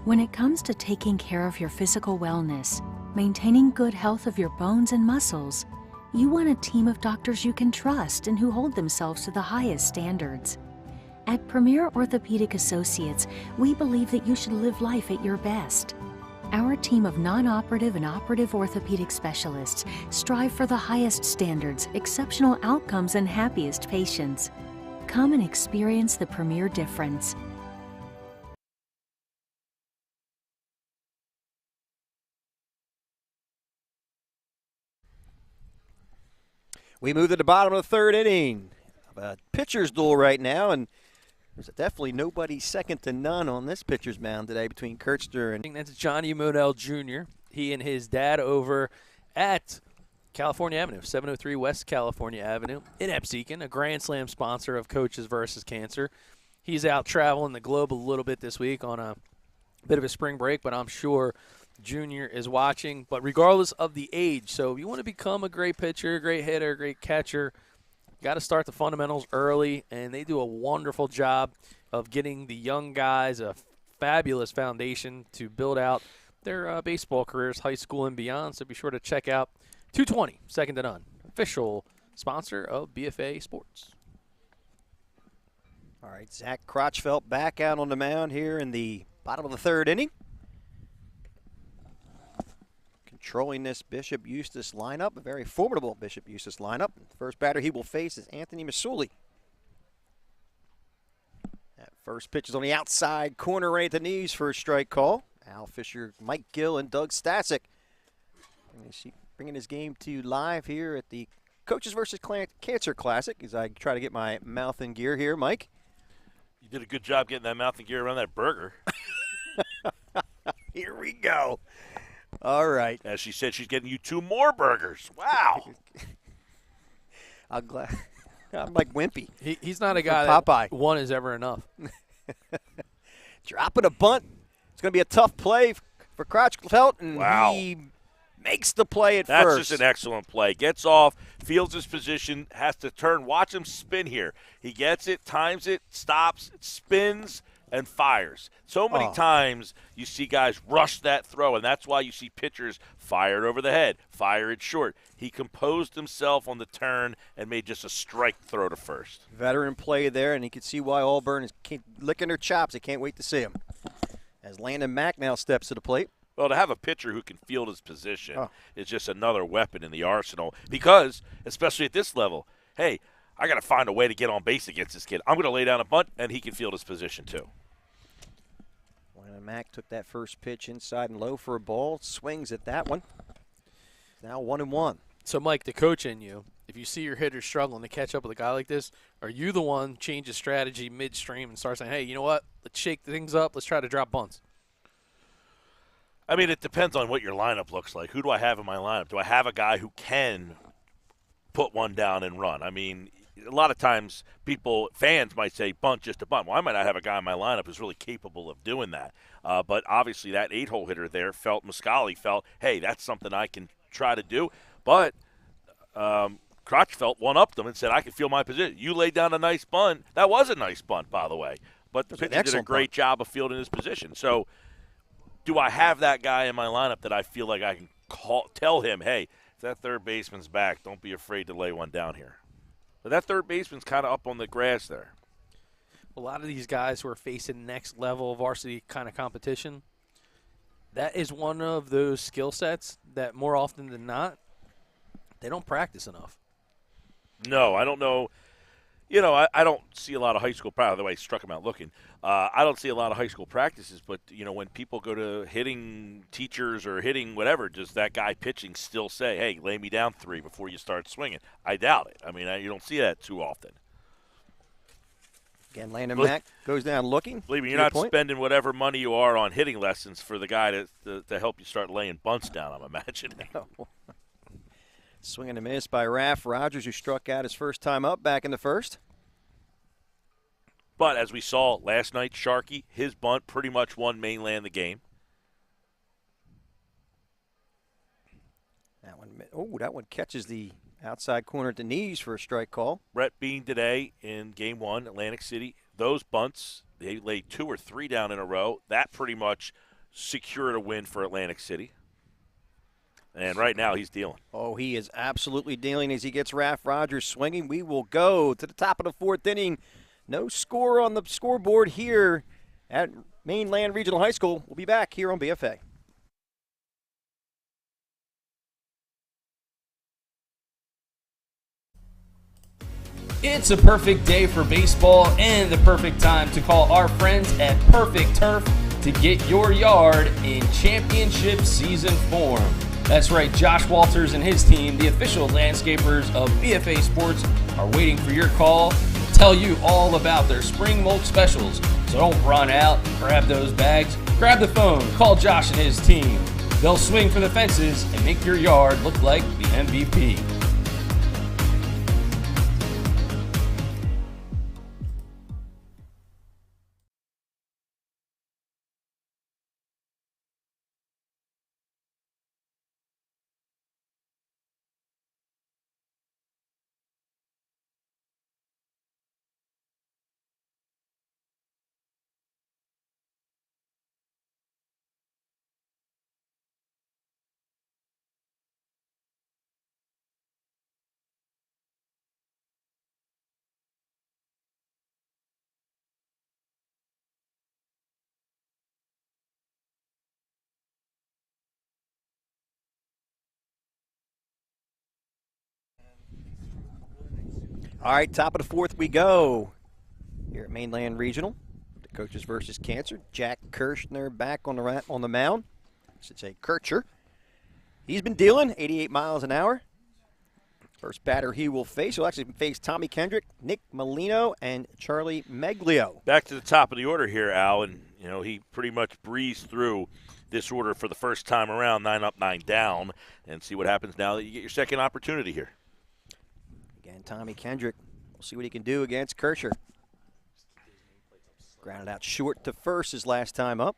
When it comes to taking care of your physical wellness, maintaining good health of your bones and muscles, you want a team of doctors you can trust and who hold themselves to the highest standards. At Premier Orthopedic Associates, we believe that you should live life at your best. Our team of non-operative and operative orthopedic specialists strive for the highest standards, exceptional outcomes, and happiest patients. Come and experience the Premier difference. We move to the bottom of the third inning. A pitcher's duel right now, and there's definitely nobody second to none on this pitcher's mound today between Kirchner and... That's Johnny Monell Jr. He and his dad over at California Avenue, 703 West California Avenue in Epseekin, a Grand Slam sponsor of Coaches versus Cancer. He's out traveling the globe a little bit this week on a bit of a spring break, but I'm sure Junior is watching. But regardless of the age, so if you want to become a great pitcher, a great hitter, a great catcher, you got to start the fundamentals early, and they do a wonderful job of getting the young guys a fabulous foundation to build out their baseball careers, high school and beyond. So be sure to check out 220, second to none, official sponsor of BFA Sports. All right, Zach Crotchfeld back out on the mound here in the bottom of the third inning. patrolling this Bishop Eustace lineup, a very formidable Bishop Eustace lineup. The first batter he will face is Anthony Masuli. That first pitch is on the outside corner right at the knees for a strike call. Al Fisher, Mike Gill, and Doug Stasic bringing his game to you live here at the Coaches vs. Cancer Classic as I try to get my mouth in gear here, Mike. You did a good job getting that mouth in gear around that burger. Here we go. All right. As she said, she's getting you 2 more burgers. Wow. I'm glad. I'm like Wimpy. He's not a guy Popeye. that one is ever enough. Dropping a bunt. It's going to be a tough play for Crotchfelt, and wow. He makes the play at That's first. That's just an excellent play. Gets off, feels his position, has to turn. Watch him spin here. He gets it, times it, stops, spins, and fires. So many times you see guys rush that throw, and that's why you see pitchers fire it over the head, fire it short. He composed himself on the turn and made just a strike throw to first. Veteran play there, and you can see why Auburn is licking their chops. They can't wait to see him. As Landon Mack now steps to the plate. Well, to have a pitcher who can field his position is just another weapon in the arsenal because, especially at this level, hey, I got to find a way to get on base against this kid. I'm going to lay down a bunt, and he can field his position too. Landon Mack took that first pitch inside and low for a ball, swings at that one. Now 1-1. So, Mike, the coach in you, if you see your hitter struggling to catch up with a guy like this, are you the one changes strategy midstream and starts saying, hey, you know what, let's shake things up, let's try to drop bunts? I mean, it depends on what your lineup looks like. Who do I have in my lineup? Do I have a guy who can put one down and run? I mean, a lot of times fans might say bunt, just a bunt. Well, I might not have a guy in my lineup who's really capable of doing that. But obviously that 8-hole hitter there Muscali felt, hey, that's something I can try to do. But Crotchfelt one-upped them and said, I can feel my position. You laid down a nice bunt. That was a nice bunt, by the way. But the pitcher did a great job of fielding his position. So do I have that guy in my lineup that I feel like I can tell him, hey, if that third baseman's back, don't be afraid to lay one down here. But that third baseman's kind of up on the grass there. A lot of these guys who are facing next level varsity kind of competition, that is one of those skill sets that more often than not, they don't practice enough. No, I don't know. You know, I don't see a lot of high school practice. By the way, I struck him out looking. I don't see a lot of high school practices, but, you know, when people go to hitting teachers or hitting whatever, does that guy pitching still say, hey, lay me down 3 before you start swinging? I doubt it. I mean, you don't see that too often. Again, Landon Mack goes down looking. Believe me, you're not spending whatever money you are on hitting lessons for the guy to help you start laying bunts down, I'm imagining. No. Swing and a miss by Raph Rogers, who struck out his first time up back in the first. But as we saw last night, Sharkey, his bunt pretty much won Mainland the game. That one catches the outside corner at the knees for a strike call. Brett Bean today in Game 1, Atlantic City. Those bunts, they laid 2 or 3 down in a row. That pretty much secured a win for Atlantic City. And right now he's dealing. Oh, he is absolutely dealing as he gets Raph Rogers swinging. We will go to the top of the 4th inning. No score on the scoreboard here at Mainland Regional High School. We'll be back here on BFA. It's a perfect day for baseball and the perfect time to call our friends at Perfect Turf to get your yard in championship season form. That's right, Josh Walters and his team, the official landscapers of BFA Sports, are waiting for your call to tell you all about their spring mulch specials. So don't run out and grab those bags. Grab the phone, call Josh and his team. They'll swing for the fences and make your yard look like the MVP. All right, top of the fourth we go here at Mainland Regional. The coaches versus Cancer. Jack Kirshner back on the mound. I should say Kircher. He's been dealing 88 miles an hour. First batter he will face. He'll actually face Tommy Kendrick, Nick Molino, and Charlie Meglio. Back to the top of the order here, Al, and he pretty much breezed through this order for the first time around, 9 up, 9 down, and see what happens now that you get your second opportunity here. Again, Tommy Kendrick. We'll see what he can do against Kircher. Grounded out short to first his last time up.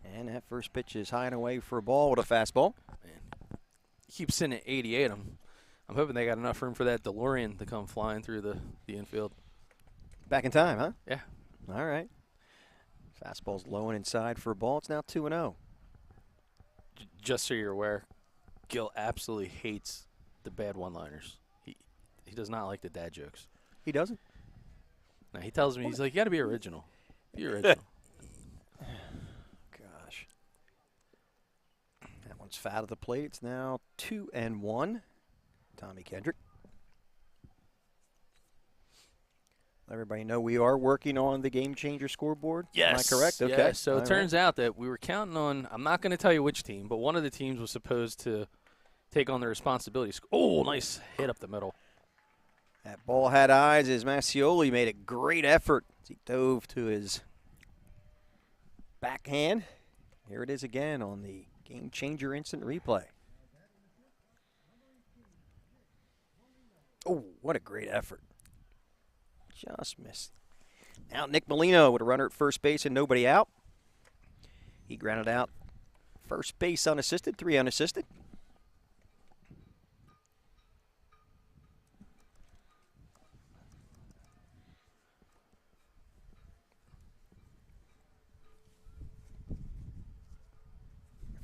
And that first pitch is high and away for a ball with a fastball. Keeps sitting at 88. I'm hoping they got enough room for that DeLorean to come flying through the infield. Back in time, huh? Yeah. All right. Fastball's low and inside for a ball. It's now 2-0. Just so you're aware, Gil absolutely hates the bad one-liners. He does not like the dad jokes. He doesn't? No, he tells me, he's like, you got to be original. Be original. Gosh. That one's foul to the plate. It's now 2-1. Tommy Kendrick. Let everybody know we are working on the game changer scoreboard. Yes. Am I correct? Okay. Yeah. So it turns out that we were counting on, I'm not going to tell you which team, but one of the teams was supposed to take on the responsibilities. Oh, nice hit up the middle. That ball had eyes as Massioli made a great effort. He dove to his backhand. Here it is again on the game changer instant replay. Oh, what a great effort. Just missed. Now Nick Molino with a runner at first base and nobody out. He grounded out first base unassisted, 3 unassisted.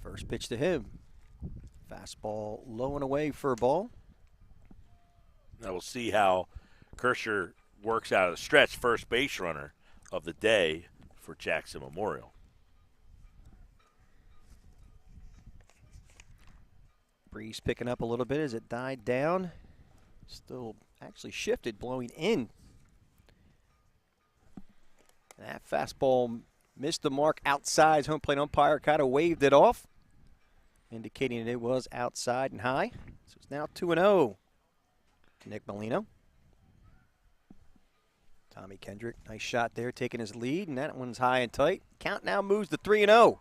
First pitch to him. Fastball low and away for a ball. Now we'll see how Kircher works out of the stretch, first base runner of the day for Jackson Memorial. Breeze picking up a little bit as it died down. Still actually shifted, blowing in. That fastball missed the mark outside. Home plate umpire kind of waved it off, indicating it was outside and high. So it's now 2-0 to Nick Molino. Tommy Kendrick, nice shot there, taking his lead, and that one's high and tight. Count now moves to 3-0.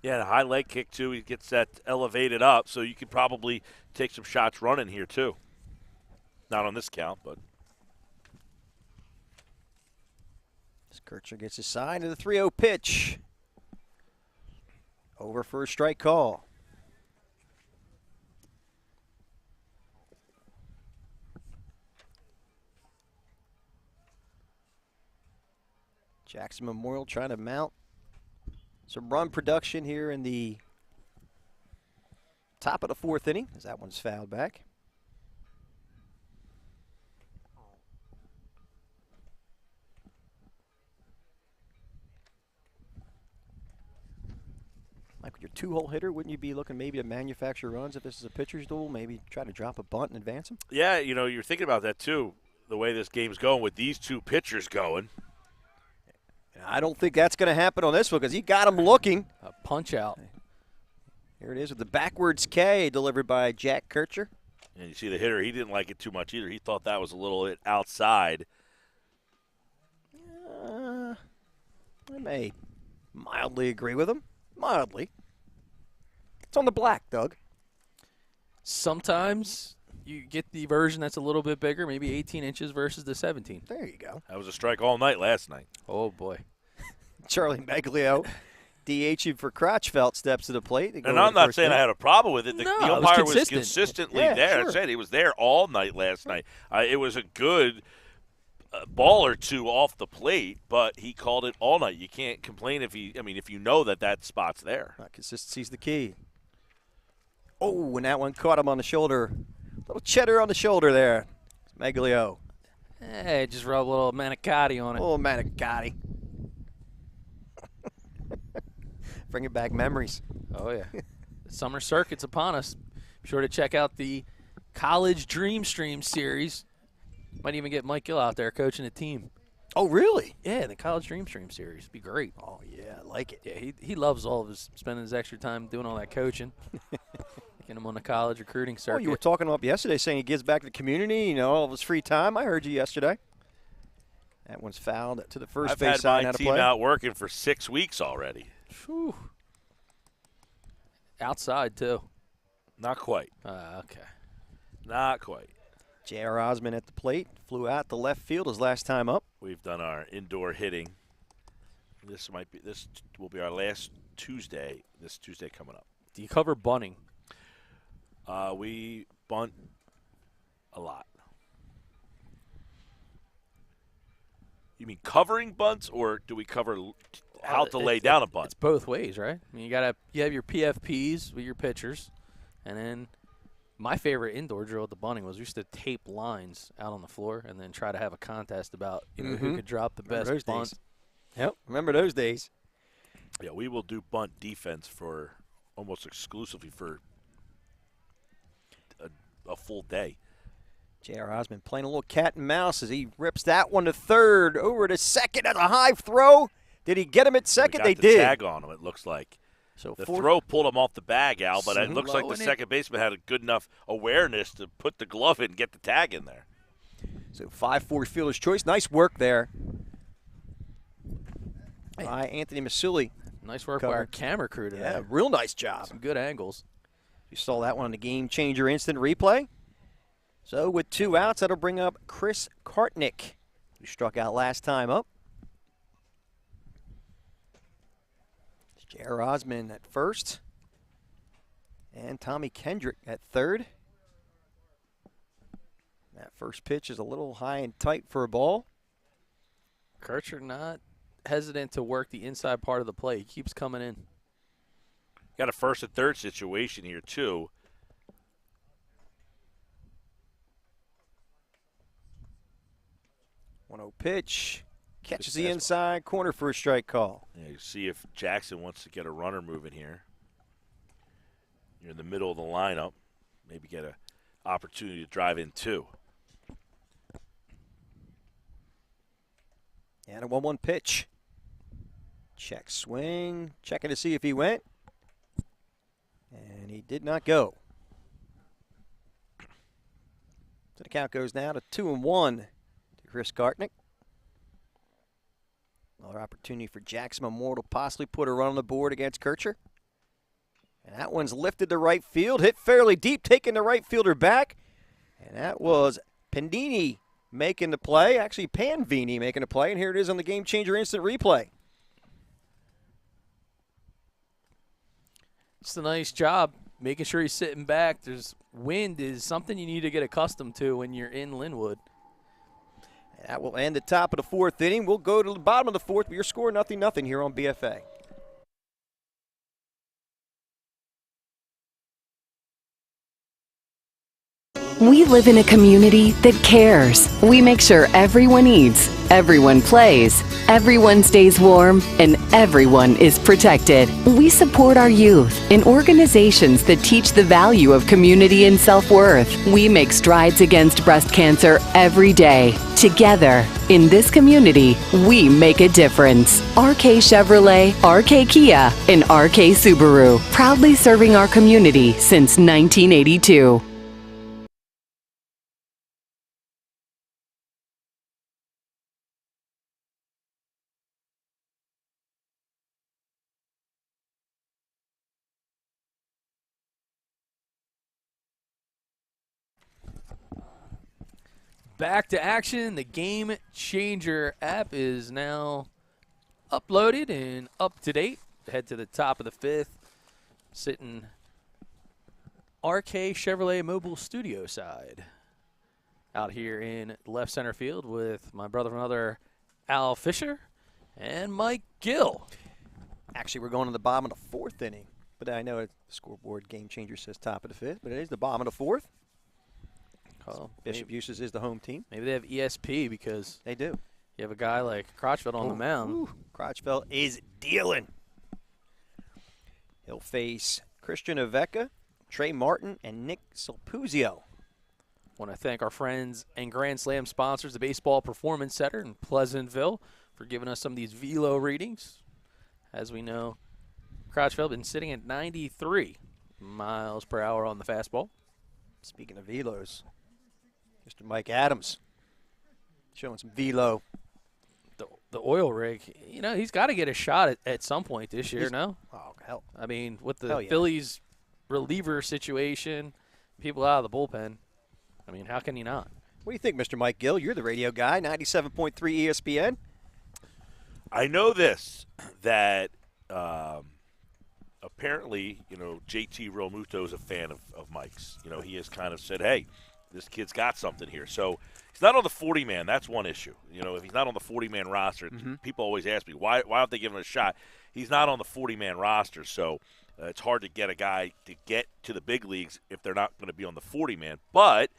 Yeah, a high leg kick, too. He gets that elevated up, so you could probably take some shots running here, too. Not on this count, but. As Kircher gets his side to the 3-0 pitch. Over for a strike call. Jackson Memorial trying to mount some run production here in the top of the fourth inning as that one's fouled back. Like with your two-hole hitter, wouldn't you be looking maybe to manufacture runs if this is a pitcher's duel? Maybe try to drop a bunt and advance them? Yeah, you're thinking about that, too, the way this game's going with these two pitchers going. I don't think that's going to happen on this one because he got him looking. A punch out. Here it is with the backwards K delivered by Jack Kircher. And you see the hitter, he didn't like it too much either. He thought that was a little bit outside. I may mildly agree with him. Mildly. It's on the black, Doug. Sometimes you get the version that's a little bit bigger, maybe 18 inches versus the 17. There you go. That was a strike all night last night. Oh, boy. Charlie Meglio, DHing for Crotchfelt, steps to the plate. And I'm not saying I had a problem with it. The umpire was consistently there. Sure. I said he was there all night last night. It was a good ball or two off the plate, but he called it all night. You can't complain if you know that spot's there. Consistency's the key. Oh, and that one caught him on the shoulder. Little cheddar on the shoulder there. Meglio. Hey, just rub a little manicotti on it. Oh, manicotti. Bringing back memories. Oh, yeah. The summer circuit's upon us. Be sure to check out the College Dream Stream Series. Might even get Mike Gill out there coaching the team. Oh, really? Yeah, the College Dream Stream Series. Be great. Oh, yeah, I like it. Yeah, he loves all of his spending his extra time doing all that coaching. Getting him on the college recruiting circuit. Oh, you were talking about yesterday saying he gives back to the community, all of his free time. I heard you yesterday. That one's fouled to the first I've base had side. my team out working for 6 weeks already. Whew. Outside, too. Not quite. Okay. Not quite. J.R. Osmond at the plate. Flew out to left field his last time up. We've done our indoor hitting. This will be our last Tuesday. This Tuesday coming up. Do you cover bunting? We bunt a lot. You mean covering bunts, or do we cover how to lay down a bunt? It's both ways, right? I mean, you have your PFPs with your pitchers, and then my favorite indoor drill at the bunting was we used to tape lines out on the floor and then try to have a contest about who could drop the best bunt. Yep, remember those days. Yeah, we will do bunt defense for almost exclusively for a full day. J.R. Osmond playing a little cat and mouse as he rips that one to third, over to second at a high throw. Did he get him at second? They did. Tag on him, it looks like. So the throw pulled him off the bag, Al, but it looks like the second baseman had a good enough awareness to put the glove in and get the tag in there. So 5-4 fielder's choice. Nice work there by Anthony Masuli. Nice work by our camera crew today. Yeah, real nice job. Some good angles. You saw that one on the Game Changer instant replay. So with 2 outs, that'll bring up Chris Kartnick, who struck out last time up. J.R. Osmond at first. And Tommy Kendrick at third. That first pitch is a little high and tight for a ball. Kircher not hesitant to work the inside part of the play. He keeps coming in. Got a first and third situation here, too. One-0 pitch. Catches the inside corner for a strike call. Yeah, you see if Jackson wants to get a runner moving here. You're in the middle of the lineup. Maybe get an opportunity to drive in, too. And a 1-1 pitch. Check swing. Checking to see if he went. And he did not go. So the count goes now to 2-1 to Chris Kartnick. Another opportunity for Jackson Memorial to possibly put a run on the board against Kircher. And that one's lifted to right field. Hit fairly deep, taking the right fielder back. And that was Pendini making the play. Actually, Panvini making the play. And here it is on the Game Changer instant replay. It's a nice job making sure he's sitting back. There's wind is something you need to get accustomed to when you're in Linwood. That will end the top of the 4th inning. We'll go to the bottom of the 4th, but your score 0-0 here on BFA. We live in a community that cares. We make sure everyone eats, everyone plays, everyone stays warm, and everyone is protected. We support our youth in organizations that teach the value of community and self-worth. We make strides against breast cancer every day. Together, in this community, we make a difference. RK Chevrolet, RK Kia, and RK Subaru, proudly serving our community since 1982. Back to action. The Game Changer app is now uploaded and up to date. Head to the top of the 5th. Sitting RK Chevrolet Mobile Studio side. Out here in left center field with my brother and mother, Al Fisher and Mike Gill. Actually, we're going to the bottom of the 4th inning. But I know the scoreboard Game Changer says top of the 5th, but it is the bottom of the 4th. Oh, Bishop Eustace is the home team. Maybe they have ESP because they do. You have a guy like Crotchfeld on the mound. Crotchfeld is dealing. He'll face Christian Oveka, Trey Martin, and Nick Silpuzio. Want to thank our friends and Grand Slam sponsors, the Baseball Performance Center in Pleasantville, for giving us some of these velo readings. As we know, Crotchfield been sitting at 93 miles per hour on the fastball. Speaking of velos, Mr. Mike Adams showing some velo. The oil rig, you know, he's got to get a shot at some point this year, no? Oh, hell. I mean, with the Yeah. Phillies reliever situation, people out of the bullpen, I mean, how can you not? What do you think, Mr. Mike Gill? You're the radio guy, 97.3 ESPN. I know this, that apparently, you know, JT Realmuto is a fan of Mike's. You know, he has kind of said, hey, this kid's got something here. So he's not on the 40-man. That's one issue. You know, if he's not on the 40-man roster, people always ask me, why don't they give him a shot? He's not on the 40-man roster, so it's hard to get a guy to get to the big leagues if they're not going to be on the 40-man. But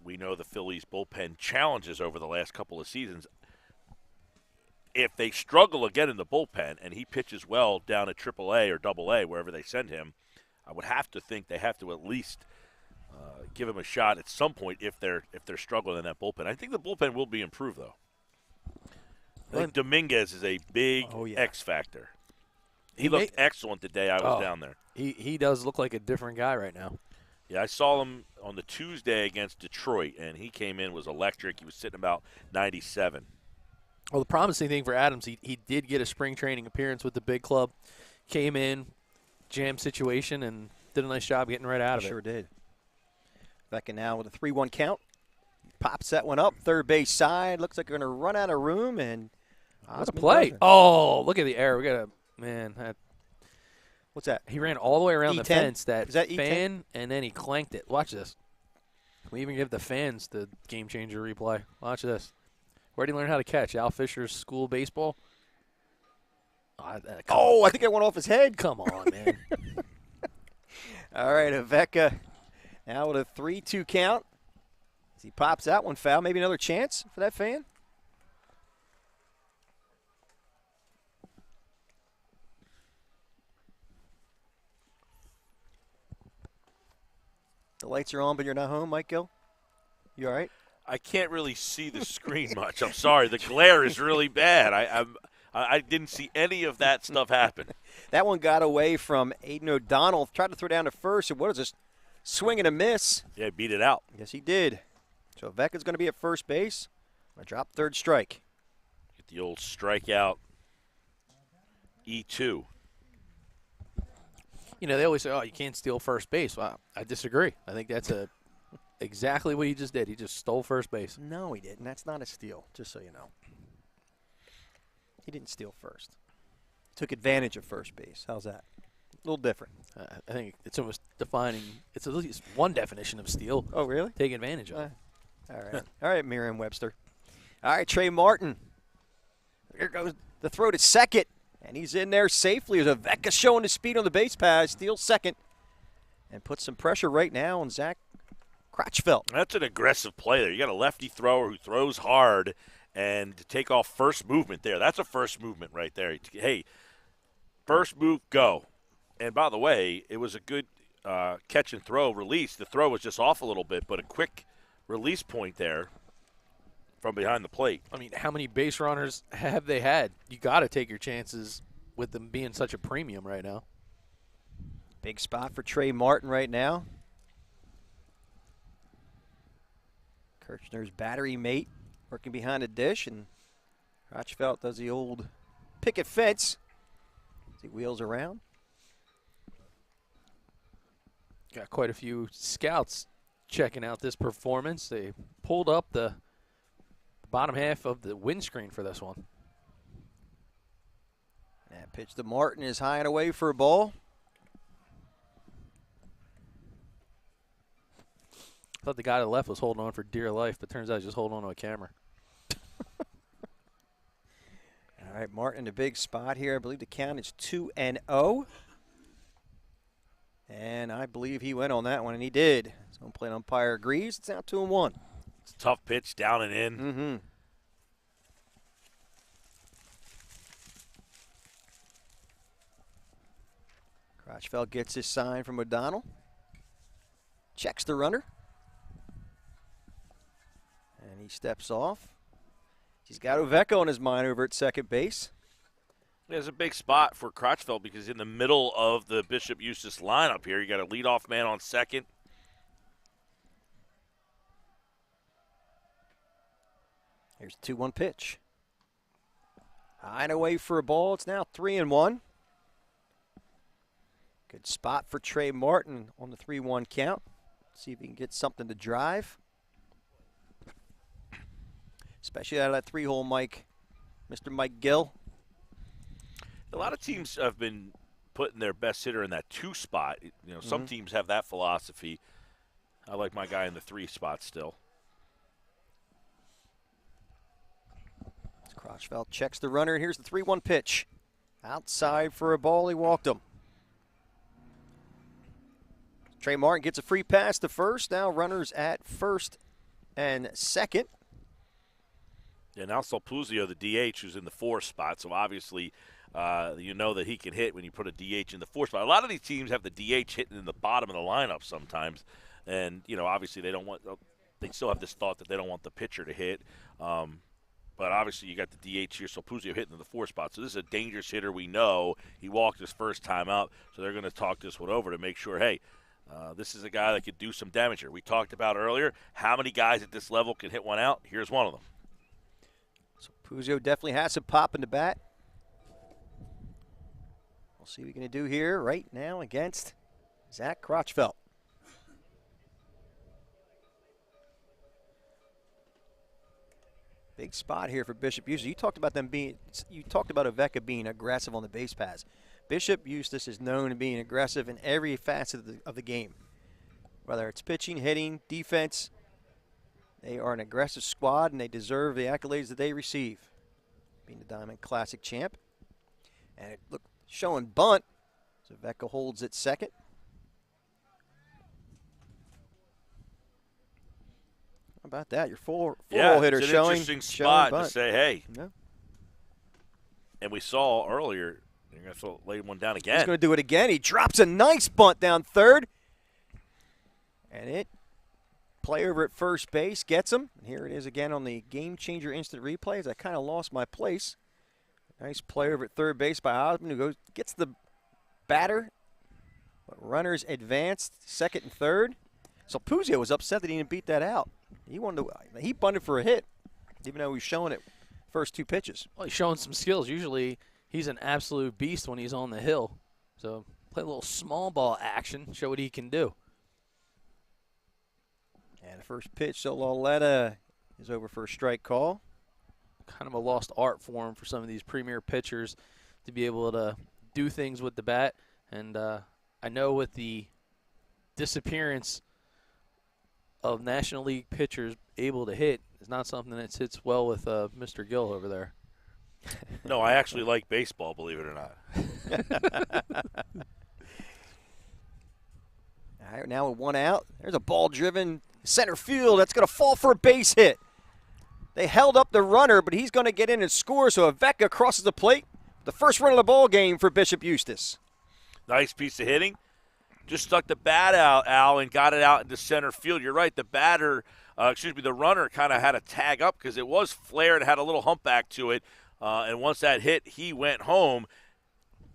we know the Phillies' bullpen challenges over the last couple of seasons. If they struggle again in the bullpen and he pitches well down at AAA or AA, wherever they send him, I would have to think they have to at least give him a shot at some point if they're struggling in that bullpen. I think the bullpen will be improved, though. I think Dominguez is a big X factor. He looked excellent the day I was down there. He does look like a different guy right now. Yeah, I saw him on the Tuesday against Detroit, and he came in, was electric. He was sitting about 97. Well, the promising thing for Adams, he did get a spring training appearance with the big club, came in, jam situation, and did a nice job getting right out of it. Sure did. Becca now with a 3-1 count. Pops that one up, third base side. Looks like they're going to run out of room, and what a play. Oh, look at the error. We got a, man, what's that? He ran all the way around E10? the fence, that E10? fan, and then he clanked it. Watch this. We even give the fans the game changer replay. Watch this. Where did he learn how to catch? Al Fisher's school baseball? Oh, I think I went off his head. Come on, man. All right, Aveka now with a 3-2 count. As he pops that one foul. Maybe another chance for that fan. The lights are on, but you're not home, Mike Gill? You all right? I can't really see the screen much. I'm sorry. The glare is really bad. I didn't see any of that stuff happen. That one got away from Aiden O'Donnell. Tried to throw down to first. And what is this? Swing and a miss. Yeah, beat it out. Yes, he did. So Vecca's going to be at first base. I drop third strike. Get the old strikeout. E2. You know, they always say, oh, you can't steal first base. Well, I disagree. I think that's exactly what he just did. He just stole first base. No, he didn't. That's not a steal, just so you know. He didn't steal first. Took advantage of first base. How's that? A little different. I think it's almost defining. It's at least one definition of steal. Oh, really? Take advantage of it. All right. All right, Merriam-Webster. All right, Trey Martin. Here goes the throw to second. And he's in there safely. There's Aveka showing his speed on the base pass. Steals second. And puts some pressure right now on Zach Crotchfield. That's an aggressive play there. You got a lefty thrower who throws hard, and to take off first movement there. That's a first movement right there. Hey, first move, go. And by the way, it was a good catch and throw release. The throw was just off a little bit, but a quick release point there from behind the plate. I mean, how many base runners have they had? You got to take your chances with them being such a premium right now. Big spot for Trey Martin right now. Kirchner's battery mate working behind the dish, and Crotchfield does the old picket fence as he wheels around. Got quite a few scouts checking out this performance. They pulled up the bottom half of the windscreen for this one. That pitch to Martin is high and away for a ball. I thought the guy to the left was holding on for dear life, but turns out he's just holding on to a camera. All right, Martin in a big spot here. I believe the count is 2-0. And I believe he went on that one, and he did. His home plate umpire agrees. It's now 2-1. It's a tough pitch, down and in. Mm-hmm. Crotchfield gets his sign from O'Donnell. Checks the runner. And he steps off. He's got Ovecco on his mind over at second base. There's a big spot for Crotchfeld because in the middle of the Bishop Eustace lineup here, you got a leadoff man on second. Here's a 2-1 pitch. High and away for a ball. It's now 3-1. Good spot for Trey Martin on the 3-1 count. See if he can get something to drive. Especially out of that three-hole Mike, Mr. Mike Gill. A lot of teams have been putting their best hitter in that 2 spot. You know, some teams have that philosophy. I like my guy in the 3 spot still. Crotchfeld checks the runner. Here's the 3-1 pitch. Outside for a ball. He walked him. Trey Martin gets a free pass to first. Now runners at first and second. Yeah, now Salpuzio, the DH, who's in the 4 spot. So obviously, you know that he can hit when you put a DH in the 4 spot. A lot of these teams have the DH hitting in the bottom of the lineup sometimes. And, you know, obviously they still have this thought that they don't want the pitcher to hit. But obviously you got the DH here, Salpuzio hitting in the 4 spot. So this is a dangerous hitter. We know he walked his first time out. So they're going to talk this one over to make sure, hey, this is a guy that could do some damage here. We talked about earlier how many guys at this level can hit one out. Here's one of them. Salpuzio definitely has some pop in the bat. We'll see what he's going to do here right now against Zach Crotchfeld. Big spot here for Bishop Eustace. You talked about Ovecco being aggressive on the base paths. Bishop Eustace is known to being aggressive in every facet of the game. Whether it's pitching, hitting, defense, they are an aggressive squad and they deserve the accolades that they receive. Being the Diamond Classic champ. And it look showing bunt. So Ovecco holds it second. How about that? Your full hitter it's an showing. Interesting spot bunt. to say, hey. Yeah. And we saw earlier, you're going to lay one down again. He's going to do it again. He drops a nice bunt down third. And it, play over at first base, gets him. And here it is again on the Game Changer instant replays. I kind of lost my place. Nice play over at third base by Osmond, who gets the batter. But runners advanced, second and third. Salpuzio was upset that he didn't beat that out. He bunted for a hit, even though he was showing it first 2 pitches. Well, he's showing some skills. Usually he's an absolute beast when he's on the hill. So play a little small ball action, show what he can do. And the first pitch, so Lauletta is over for a strike call. Kind of a lost art form for some of these premier pitchers to be able to do things with the bat. And I know with the disappearance of National League pitchers able to hit is not something that sits well with Mr. Gill over there. No, I actually like baseball, believe it or not. All right, now with 1 out, there's a ball driven center field. That's going to fall for a base hit. They held up the runner, but he's going to get in and score, so Ovecco crosses the plate. The first run of the ball game for Bishop Eustace. Nice piece of hitting. Just stuck the bat out, Al, and got it out into center field. You're right, the runner kind of had a tag up because it was flared, had a little humpback to it. And once that hit, he went home.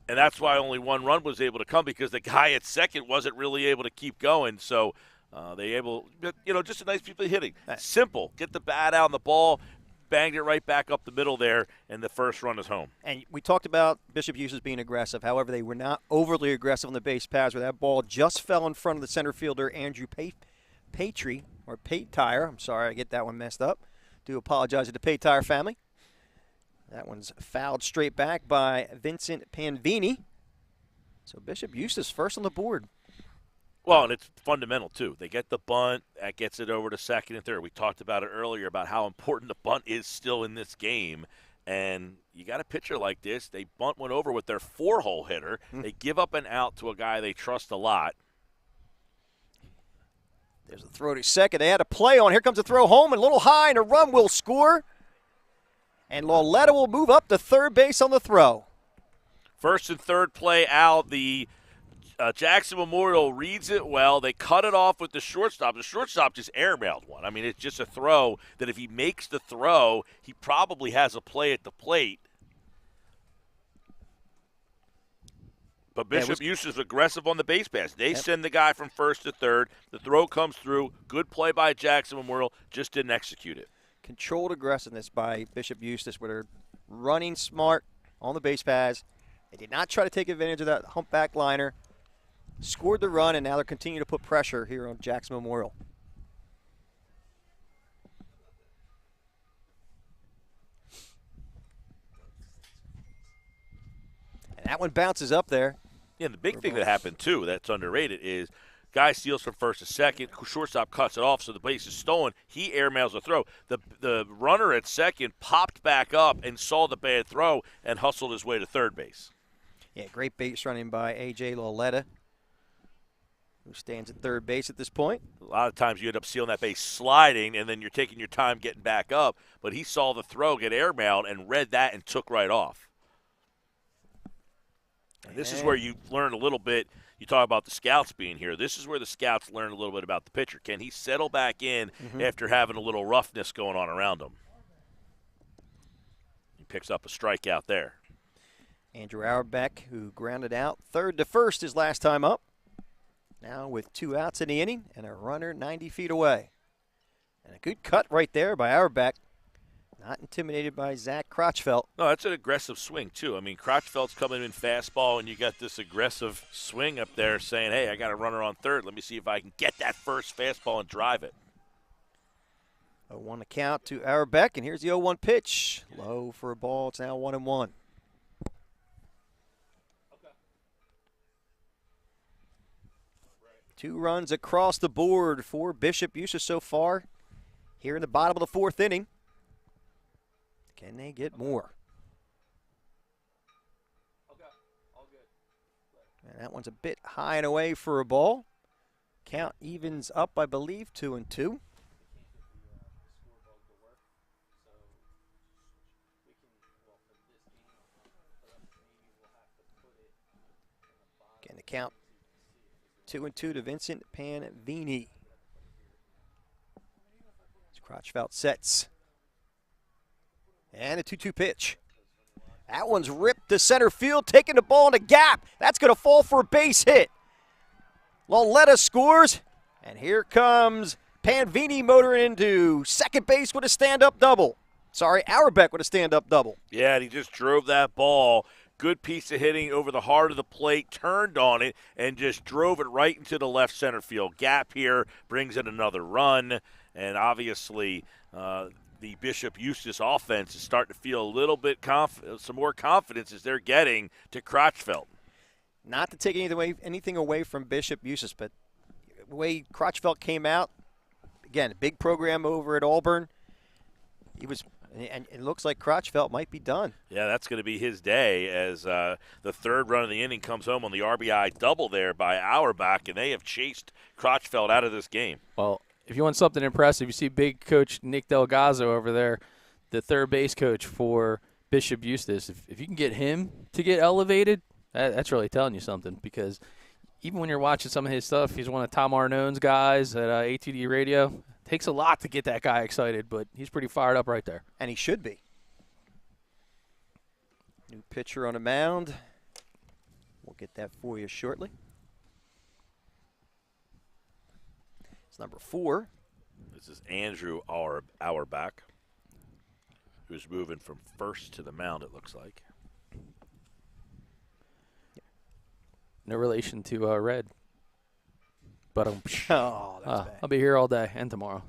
And that's why only 1 run was able to come because the guy at second wasn't really able to keep going. So just a nice piece of hitting. Simple. Get the bat out on the ball, banged it right back up the middle there, and the first run is home. And we talked about Bishop Eustace being aggressive. However, they were not overly aggressive on the base paths where that ball just fell in front of the center fielder, Andrew Patry, or Paytire. I'm sorry, I get that one messed up. Do apologize to the Paytire family. That one's fouled straight back by Vincent Panvini. So Bishop Eustace first on the board. Well, and it's fundamental, too. They get the bunt. That gets it over to second and third. We talked about it earlier about how important the bunt is still in this game. And you got a pitcher like this. They bunt one over with their 4-hole hitter. They give up an out to a guy they trust a lot. There's a throw to second. They had a play on. Here comes a throw home and a little high, and a run will score. And Lauletta will move up to third base on the throw. First and third play, Al, the Jackson Memorial reads it well. They cut it off with the shortstop. The shortstop just airmailed one. I mean, it's just a throw that if he makes the throw, he probably has a play at the plate. But Bishop Eustace aggressive on the base pass. They send the guy from first to third. The throw comes through. Good play by Jackson Memorial. Just didn't execute it. Controlled aggressiveness by Bishop Eustace, where they're running smart on the base paths. They did not try to take advantage of that humpback liner. Scored the run, and now they're continuing to put pressure here on Jackson Memorial. And that one bounces up there. Yeah, the big thing that happened, too, that's underrated is guy steals from first to second. Shortstop cuts it off, so the base is stolen. He airmails the throw. The runner at second popped back up and saw the bad throw and hustled his way to third base. Yeah, great base running by A.J. Loletta, who stands at third base at this point. A lot of times you end up sealing that base sliding, and then you're taking your time getting back up. But he saw the throw get airmailed and read that and took right off. And this is where you learn a little bit. You talk about the scouts being here. This is where the scouts learn a little bit about the pitcher. Can he settle back in after having a little roughness going on around him? He picks up a strikeout there. Andrew Auerbach, who grounded out third to first his last time up. Now with 2 outs in the inning and a runner 90 feet away. And a good cut right there by Auerbach. Not intimidated by Zach Crotchfeld. No, that's an aggressive swing, too. I mean, Crotchfeld's coming in fastball, and you got this aggressive swing up there saying, hey, I got a runner on third. Let me see if I can get that first fastball and drive it. 0-1 to count to Auerbach, and here's the 0-1 pitch. Low for a ball. It's now 1-1. Two runs across the board for Bishop Eustace so far here in the bottom of the 4th inning. Can they get more? And that one's a bit high and away for a ball. Count evens up, I believe, 2-2. Again, the count 2-2 to Vincent Panvini. Crotchfeld sets. And a 2-2 pitch. That one's ripped to center field, taking the ball in the gap. That's going to fall for a base hit. Loletta scores, and here comes Panvini motoring into second base with a stand-up double. Sorry, Auerbach with a stand-up double. Yeah, and he just drove that ball. Good piece of hitting over the heart of the plate, turned on it, and just drove it right into the left center field. Gap here brings in another run, and obviously the Bishop Eustace offense is starting to feel a little bit some more confidence as they're getting to Crotchfeld. Not to take anything away from Bishop Eustace, but the way Crotchfeld came out, again, a big program over at Auburn. And it looks like Crotchfeld might be done. Yeah, that's going to be his day as the third run of the inning comes home on the RBI double there by Auerbach, and they have chased Crotchfeld out of this game. Well, if you want something impressive, you see big coach Nick Delgazzo over there, the third base coach for Bishop Eustace. If you can get him to get elevated, that's really telling you something, because even when you're watching some of his stuff, he's one of Tom Arnone's guys at ATD Radio. Takes a lot to get that guy excited, but he's pretty fired up right there. And he should be. New pitcher on the mound. We'll get that for you shortly. It's number 4. This is Andrew Auerbach, who's moving from first to the mound, it looks like. No relation to Red. But that's bad. I'll be here all day and tomorrow.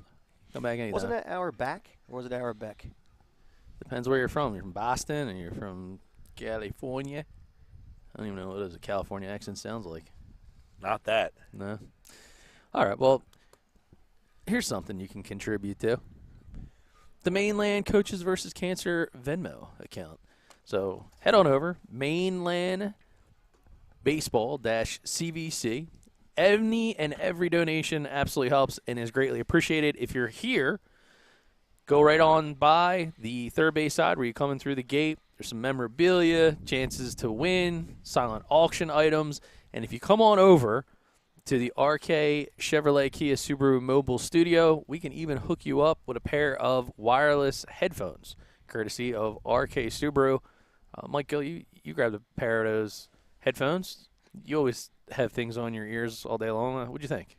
Come back anytime. Wasn't that Auerbach or was it Auerbach? Depends where you're from. You're from Boston and you're from California. I don't even know what a California accent sounds like. Not that. No. All right, well, here's something you can contribute to. The Mainland Coaches versus Cancer Venmo account. So head on over, Mainland Baseball-CVC. Any and every donation absolutely helps and is greatly appreciated. If you're here, go right on by the third base side where you're coming through the gate. There's some memorabilia, chances to win, silent auction items, And if you come on over to the RK Chevrolet Kia Subaru Mobile Studio, we can even hook you up with a pair of wireless headphones, courtesy of RK Subaru. Mike Gill, you grabbed a pair of those headphones. You always have things on your ears all day long. What'd you think?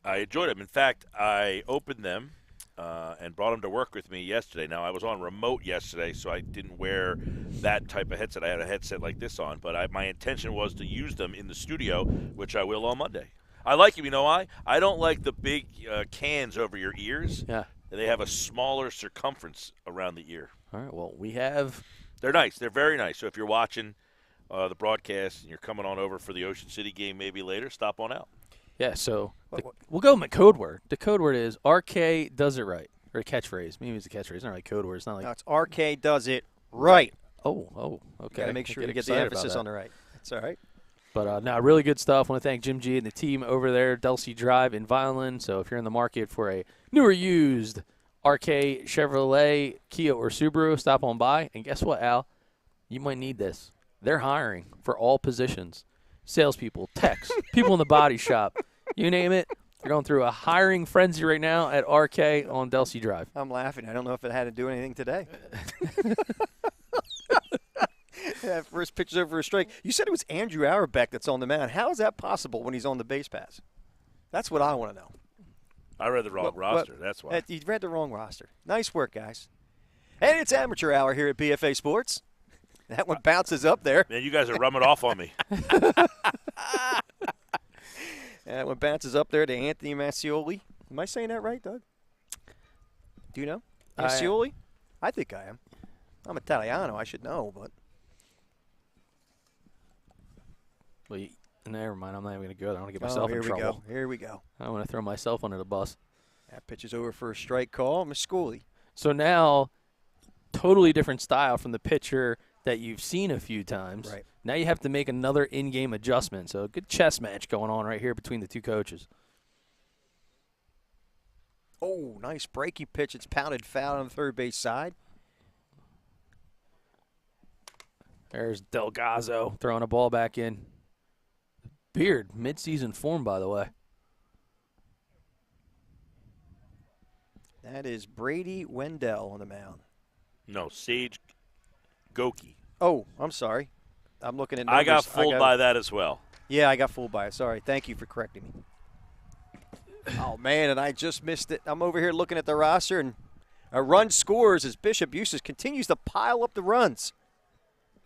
I enjoyed them. In fact, I opened them and brought them to work with me yesterday. Now, I was on remote yesterday, so I didn't wear that type of headset. I had a headset like this on, but my intention was to use them in the studio, which I will on Monday. I like them. You know why? I don't like the big cans over your ears. Yeah. They have a smaller circumference around the ear. All right, well, we have – They're nice. They're very nice. So if you're watching the broadcast and you're coming on over for the Ocean City game maybe later, stop on out. Yeah, so we'll go with my code word. The code word is RK does it right, or a catchphrase. Maybe it's a catchphrase. It's not really code word. It's not like No, it's RK does it right. Oh, okay. Got to make sure to get the emphasis on the right. That's all right. But no, really good stuff. I want to thank Jim G and the team over there, Delsey Drive in Vineland. So if you're in the market for a newer used RK Chevrolet, Kia, or Subaru, stop on by. And guess what, Al? You might need this. They're hiring for all positions. Salespeople, techs, people in the body shop, you name it. They're going through a hiring frenzy right now at RK on Delsey Drive. I'm laughing. I don't know if it had to do anything today. First pitch over a strike. You said it was Andrew Auerbach that's on the mound. How is that possible when he's on the base pass? That's what I want to know. I read the wrong roster. That's why. You read the wrong roster. Nice work, guys. And it's amateur hour here at BFA Sports. That one bounces up there. Man, you guys are rubbing off on me. That one bounces up there to Anthony Mascioli. Am I saying that right, Doug? Do you know? Mascioli? I think I am. I'm Italiano. I should know, but. Well, never mind. I'm not even going to go there. I don't want to get myself in trouble. Here we go. I want to throw myself under the bus. That pitch is over for a strike call. Mascioli. So now, totally different style from the pitcher that you've seen a few times. Right. Now you have to make another in-game adjustment. So a good chess match going on right here between the two coaches. Oh, nice breaking pitch. It's pounded foul on the third base side. There's Delgado throwing a ball back in. Beard, mid-season form, by the way. That is Brady Wendell on the mound. No, Sage Goki. Oh, I'm sorry. I'm looking at numbers. I got fooled by that as well. Yeah, I got fooled by it. Sorry. Thank you for correcting me. Oh, man, and I just missed it. I'm over here looking at the roster, and a run scores as Bishop Eustace continues to pile up the runs.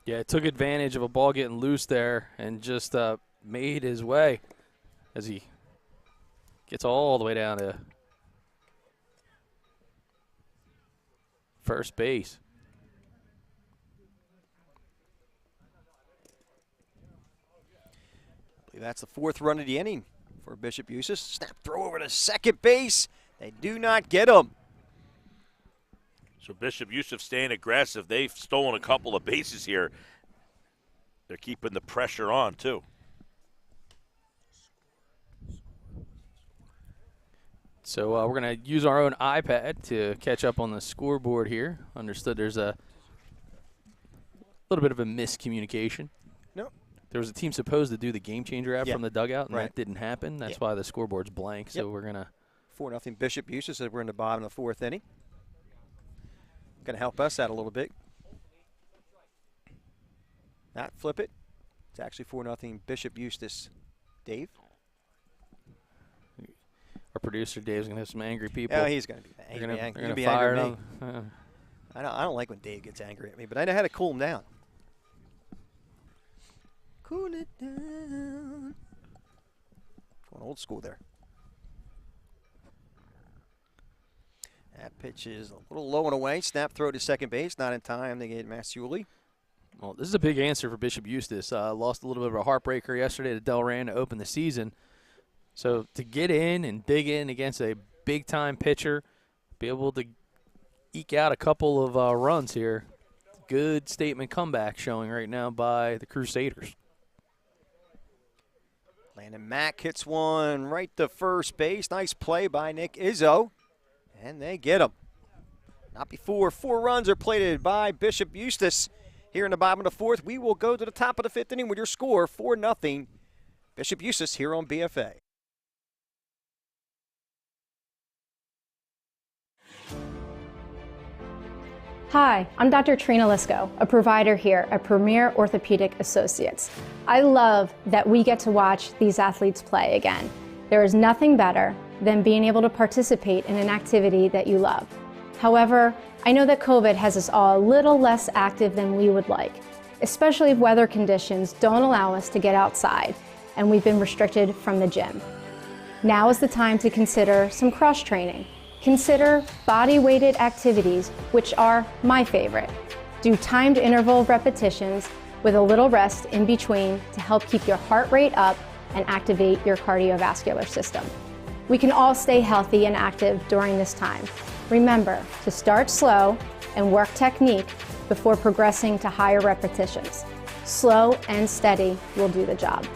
Yeah, it took advantage of a ball getting loose there and just made his way as he gets all the way down to first base. I believe that's the fourth run of the inning for Bishop Eustace. Snap throw over to second base. They do not get him. So Bishop Eustace staying aggressive. They've stolen a couple of bases here. They're keeping the pressure on, too. So we're going to use our own iPad to catch up on the scoreboard here. Understood there's a little bit of a miscommunication. No. There was a team supposed to do the Game Changer app from the dugout, and right. that didn't happen. That's why the scoreboard's blank. So we're going to 4-0 Bishop Eustace as we're in the bottom of the fourth inning. Going to help us out a little bit. Not flip it. It's actually 4-0 Bishop Eustace. Dave? Our producer Dave's going to have some angry people. Oh, he's going to be angry. They're going to be fire angry at me. him. I don't like when Dave gets angry at me, but I know how to cool him down. Cool it down. Going old school there. That pitch is a little low and away. Snap throw to second base. Not in time to get Mascioli. Well, this is a big answer for Bishop Eustace. Lost a little bit of a heartbreaker yesterday to Delran to open the season. So to get in and dig in against a big-time pitcher, be able to eke out a couple of runs here, good statement comeback showing right now by the Crusaders. Landon Mack hits one right to first base. Nice play by Nick Izzo. And they get him. Not before 4 runs are plated by Bishop Eustace. Here in the bottom of the fourth, we will go to the top of the fifth inning with your score 4-0. Bishop Eustace here on BFA. Hi, I'm Dr. Trina Lisco, a provider here at Premier Orthopedic Associates. I love that we get to watch these athletes play again. There is nothing better than being able to participate in an activity that you love. However, I know that COVID has us all a little less active than we would like, especially if weather conditions don't allow us to get outside and we've been restricted from the gym. Now is the time to consider some cross-training. Consider body-weighted activities, which are my favorite. Do timed interval repetitions with a little rest in between to help keep your heart rate up and activate your cardiovascular system. We can all stay healthy and active during this time. Remember to start slow and work technique before progressing to higher repetitions. Slow and steady will do the job.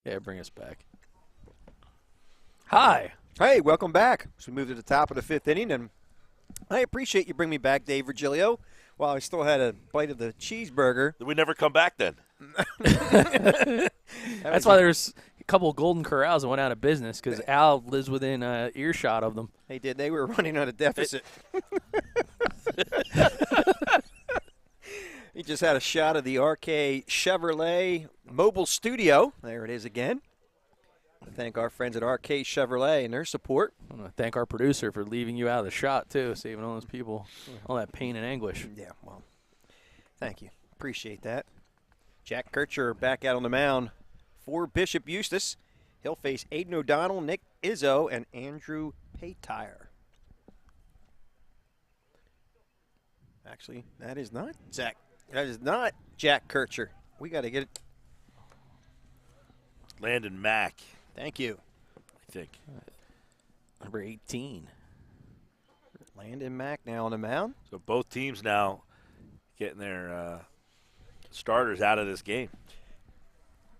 Yeah, bring us back. Hi. Hey, welcome back. So we moved to the top of the fifth inning, and I appreciate you bringing me back, Dave Virgilio, while I still had a bite of the cheeseburger. Did we never come back then? That's why there's a couple of Golden Corrals that went out of business because Al lives within earshot of them. They did. They were running on a deficit. He just had a shot of the RK Chevrolet mobile studio. There it is again. I thank our friends at RK Chevrolet and their support. I want to thank our producer for leaving you out of the shot, too, saving all those people all that pain and anguish. Yeah, well, thank you. Appreciate that. Jack Kircher back out on the mound for Bishop Eustace. He'll face Aiden O'Donnell, Nick Izzo, and Andrew Paytire. Actually, that is not Zach. That is not Jack Kircher. We got to get it. Landon Mack, Thank you. I think. Number 18. Landon Mack now on the mound. So both teams now getting their starters out of this game.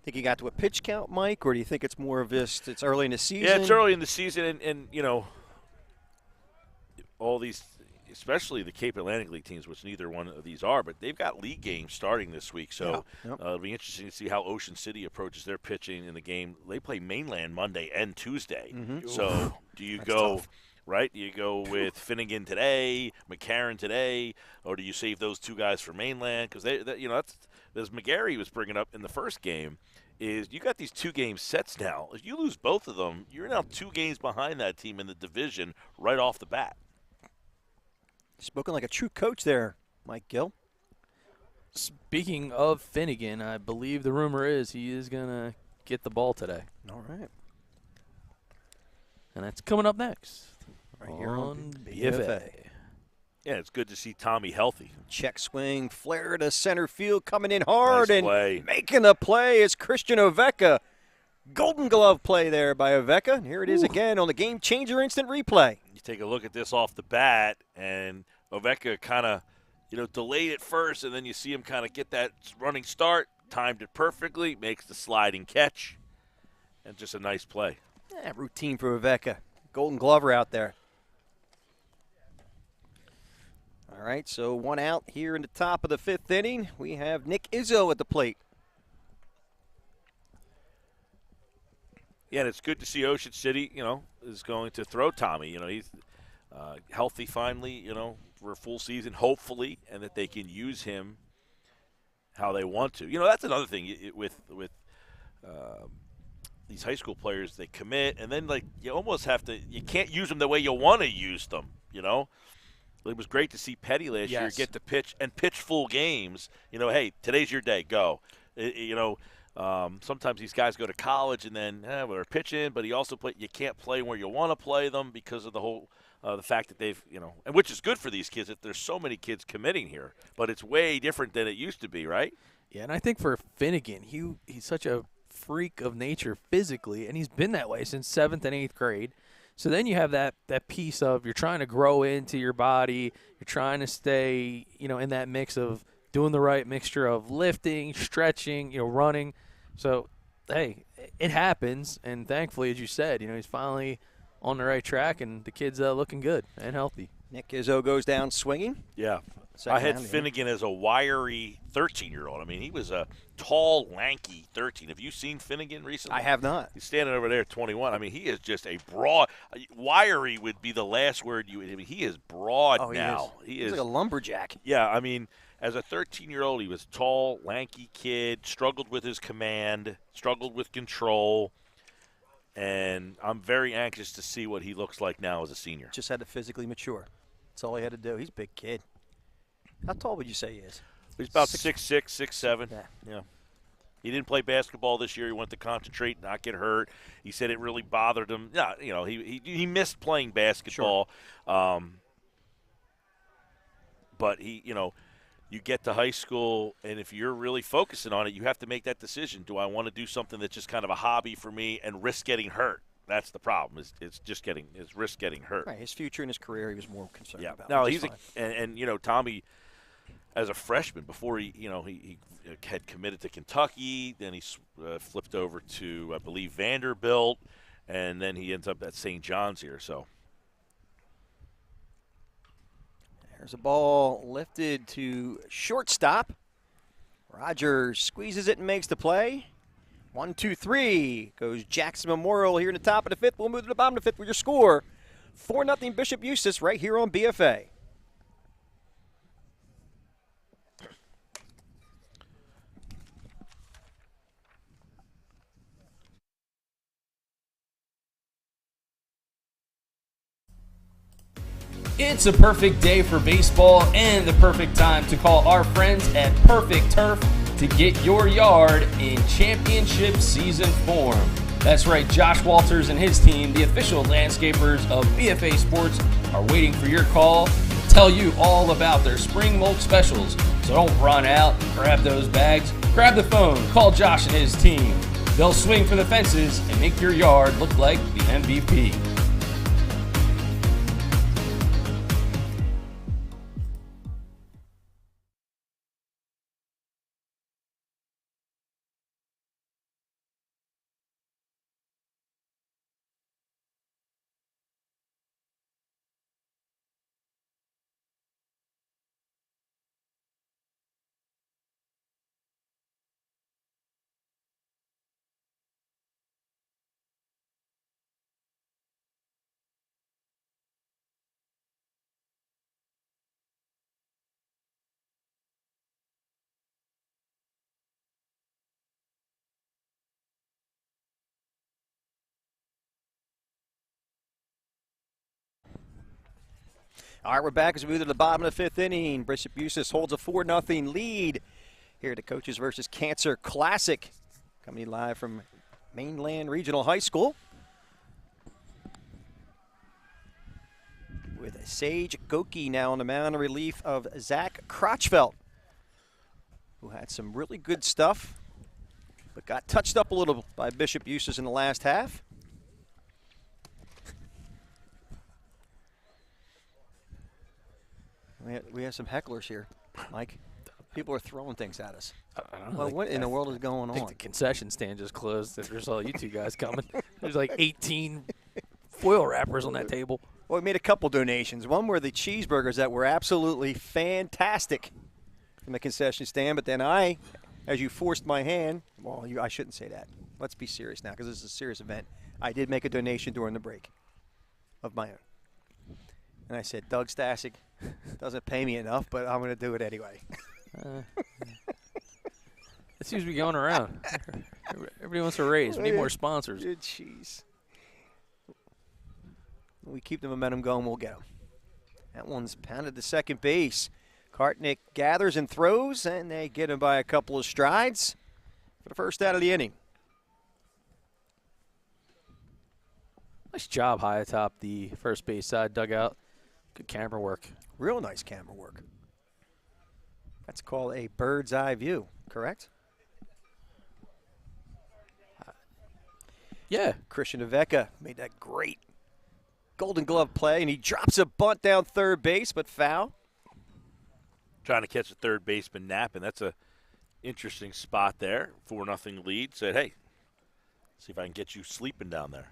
Think you got to a pitch count, Mike, or do you think it's more of this? It's early in the season. Yeah, it's early in the season, and you know, all these, especially the Cape Atlantic League teams, which neither one of these are, but they've got league games starting this week. So it'll be interesting to see how Ocean City approaches their pitching in the game. They play Mainland Monday and Tuesday. Mm-hmm. So do you go right? Do you go with Finnegan today, McCarran today, or do you save those two guys for Mainland? Because that's as McGarry was bringing up in the first game. Is you got these 2 game sets now. If you lose both of them, you're now 2 games behind that team in the division right off the bat. Spoken like a true coach there, Mike Gill. Speaking of Finnegan, I believe the rumor is he is going to get the ball today. All right. And that's coming up next. Right here on BFA. Yeah, it's good to see Tommy healthy. Check swing, flare to center field, coming in hard Nice and play. making the play is Christian Oveka. Golden glove play there by Oveka. And here it is again on the game changer instant replay. You take a look at this off the bat, and Oveka kind of, delayed it first, and then you see him kind of get that running start, timed it perfectly, makes the sliding catch, and just a nice play. Yeah, routine for Oveka. Golden glover out there. All right, so 1 out here in the top of the 5th inning. We have Nick Izzo at the plate. Yeah, and it's good to see Ocean City, is going to throw Tommy. He's healthy finally, for a full season, hopefully, and that they can use him how they want to. That's another thing with these high school players. They commit, and then, you almost have to – you can't use them the way you want to use them, It was great to see Petty last year get to pitch full games. Hey, today's your day. Go. Sometimes these guys go to college and then they're pitching, but you can't play where you want to play them because of the whole the fact that they've, and which is good for these kids that there's so many kids committing here. But it's way different than it used to be, right? Yeah, and I think for Finnegan, he's such a freak of nature physically, and he's been that way since 7th and 8th grade. So then you have that piece of you're trying to grow into your body, you're trying to stay, in that mix of doing the right mixture of lifting, stretching, running. So, hey, it happens, and thankfully, as you said, he's finally on the right track, and the kid's looking good and healthy. Nick Izzo goes down swinging. Yeah. Second I had round, Finnegan as a wiry 13-year-old. I mean, he was a tall, lanky 13. Have you seen Finnegan recently? I have not. He's standing over there at 21. I mean, he is just a broad – wiry would be the last word you would – I mean, he is broad now. He's like a lumberjack. Yeah, I mean, as a 13-year-old, he was a tall, lanky kid, struggled with his command, struggled with control, and I'm very anxious to see what he looks like now as a senior. Just had to physically mature. That's all he had to do. He's a big kid. How tall would you say he is? He's about 6'6", 6'7". Yeah. He didn't play basketball this year. He wanted to concentrate, not get hurt. He said it really bothered him. Yeah, he missed playing basketball. Sure. But you get to high school, and if you're really focusing on it, you have to make that decision. Do I want to do something that's just kind of a hobby for me and risk getting hurt? That's the problem. It's risk getting hurt. Right. His future in his career, he was more concerned about. No, he's and Tommy, as a freshman, before he had committed to Kentucky, then he flipped over to I believe Vanderbilt, and then he ends up at St. John's here. So there's a ball lifted to shortstop. Rogers squeezes it and makes the play. 1, 2, 3 goes Jackson Memorial here in the top of the 5th. We'll move to the bottom of the 5th with your score. 4-0 Bishop Eustace right here on BFA. It's a perfect day for baseball and the perfect time to call our friends at Perfect Turf to get your yard in championship season form. That's right, Josh Walters and his team, the official landscapers of BFA Sports, are waiting for your call to tell you all about their spring mulch specials. So don't run out, grab those bags, grab the phone, call Josh and his team. They'll swing for the fences and make your yard look like the MVP. All right, we're back as we move to the bottom of the 5th inning. Bishop Eustace holds a 4-0 lead here at the Coaches versus Cancer Classic, coming live from Mainland Regional High School. With Sage Goki now on the mound in relief of Zach Crotchfeld, who had some really good stuff, but got touched up a little by Bishop Eustace in the last half. We have some hecklers here, Mike. People are throwing things at us. I don't know. Well, what in the world is going I think on? the concession stand just closed. There's all you two guys coming. There's like 18 foil wrappers on that table. Well, we made a couple donations. One were the cheeseburgers that were absolutely fantastic from the concession stand, but then as you forced my hand, I shouldn't say that. Let's be serious now because this is a serious event. I did make a donation during the break of my own. And I said, Doug Stasic doesn't pay me enough, but I'm going to do it anyway. It seems to be going around. Everybody wants a raise. We need more sponsors. Jeez. We keep the momentum going, we'll go. That one's pounded to second base. Kartnick gathers and throws, and they get him by a couple of strides. for the first out of the inning. Nice job high atop the first base side dugout. Good camera work. Real nice camera work. That's called a bird's eye view, correct? Yeah. Christian Aveka made that great Golden Glove play, and he drops a bunt down third base, but foul. Trying to catch a third baseman napping. That's a interesting spot there. 4-0 lead. Said, hey, see if I can get you sleeping down there.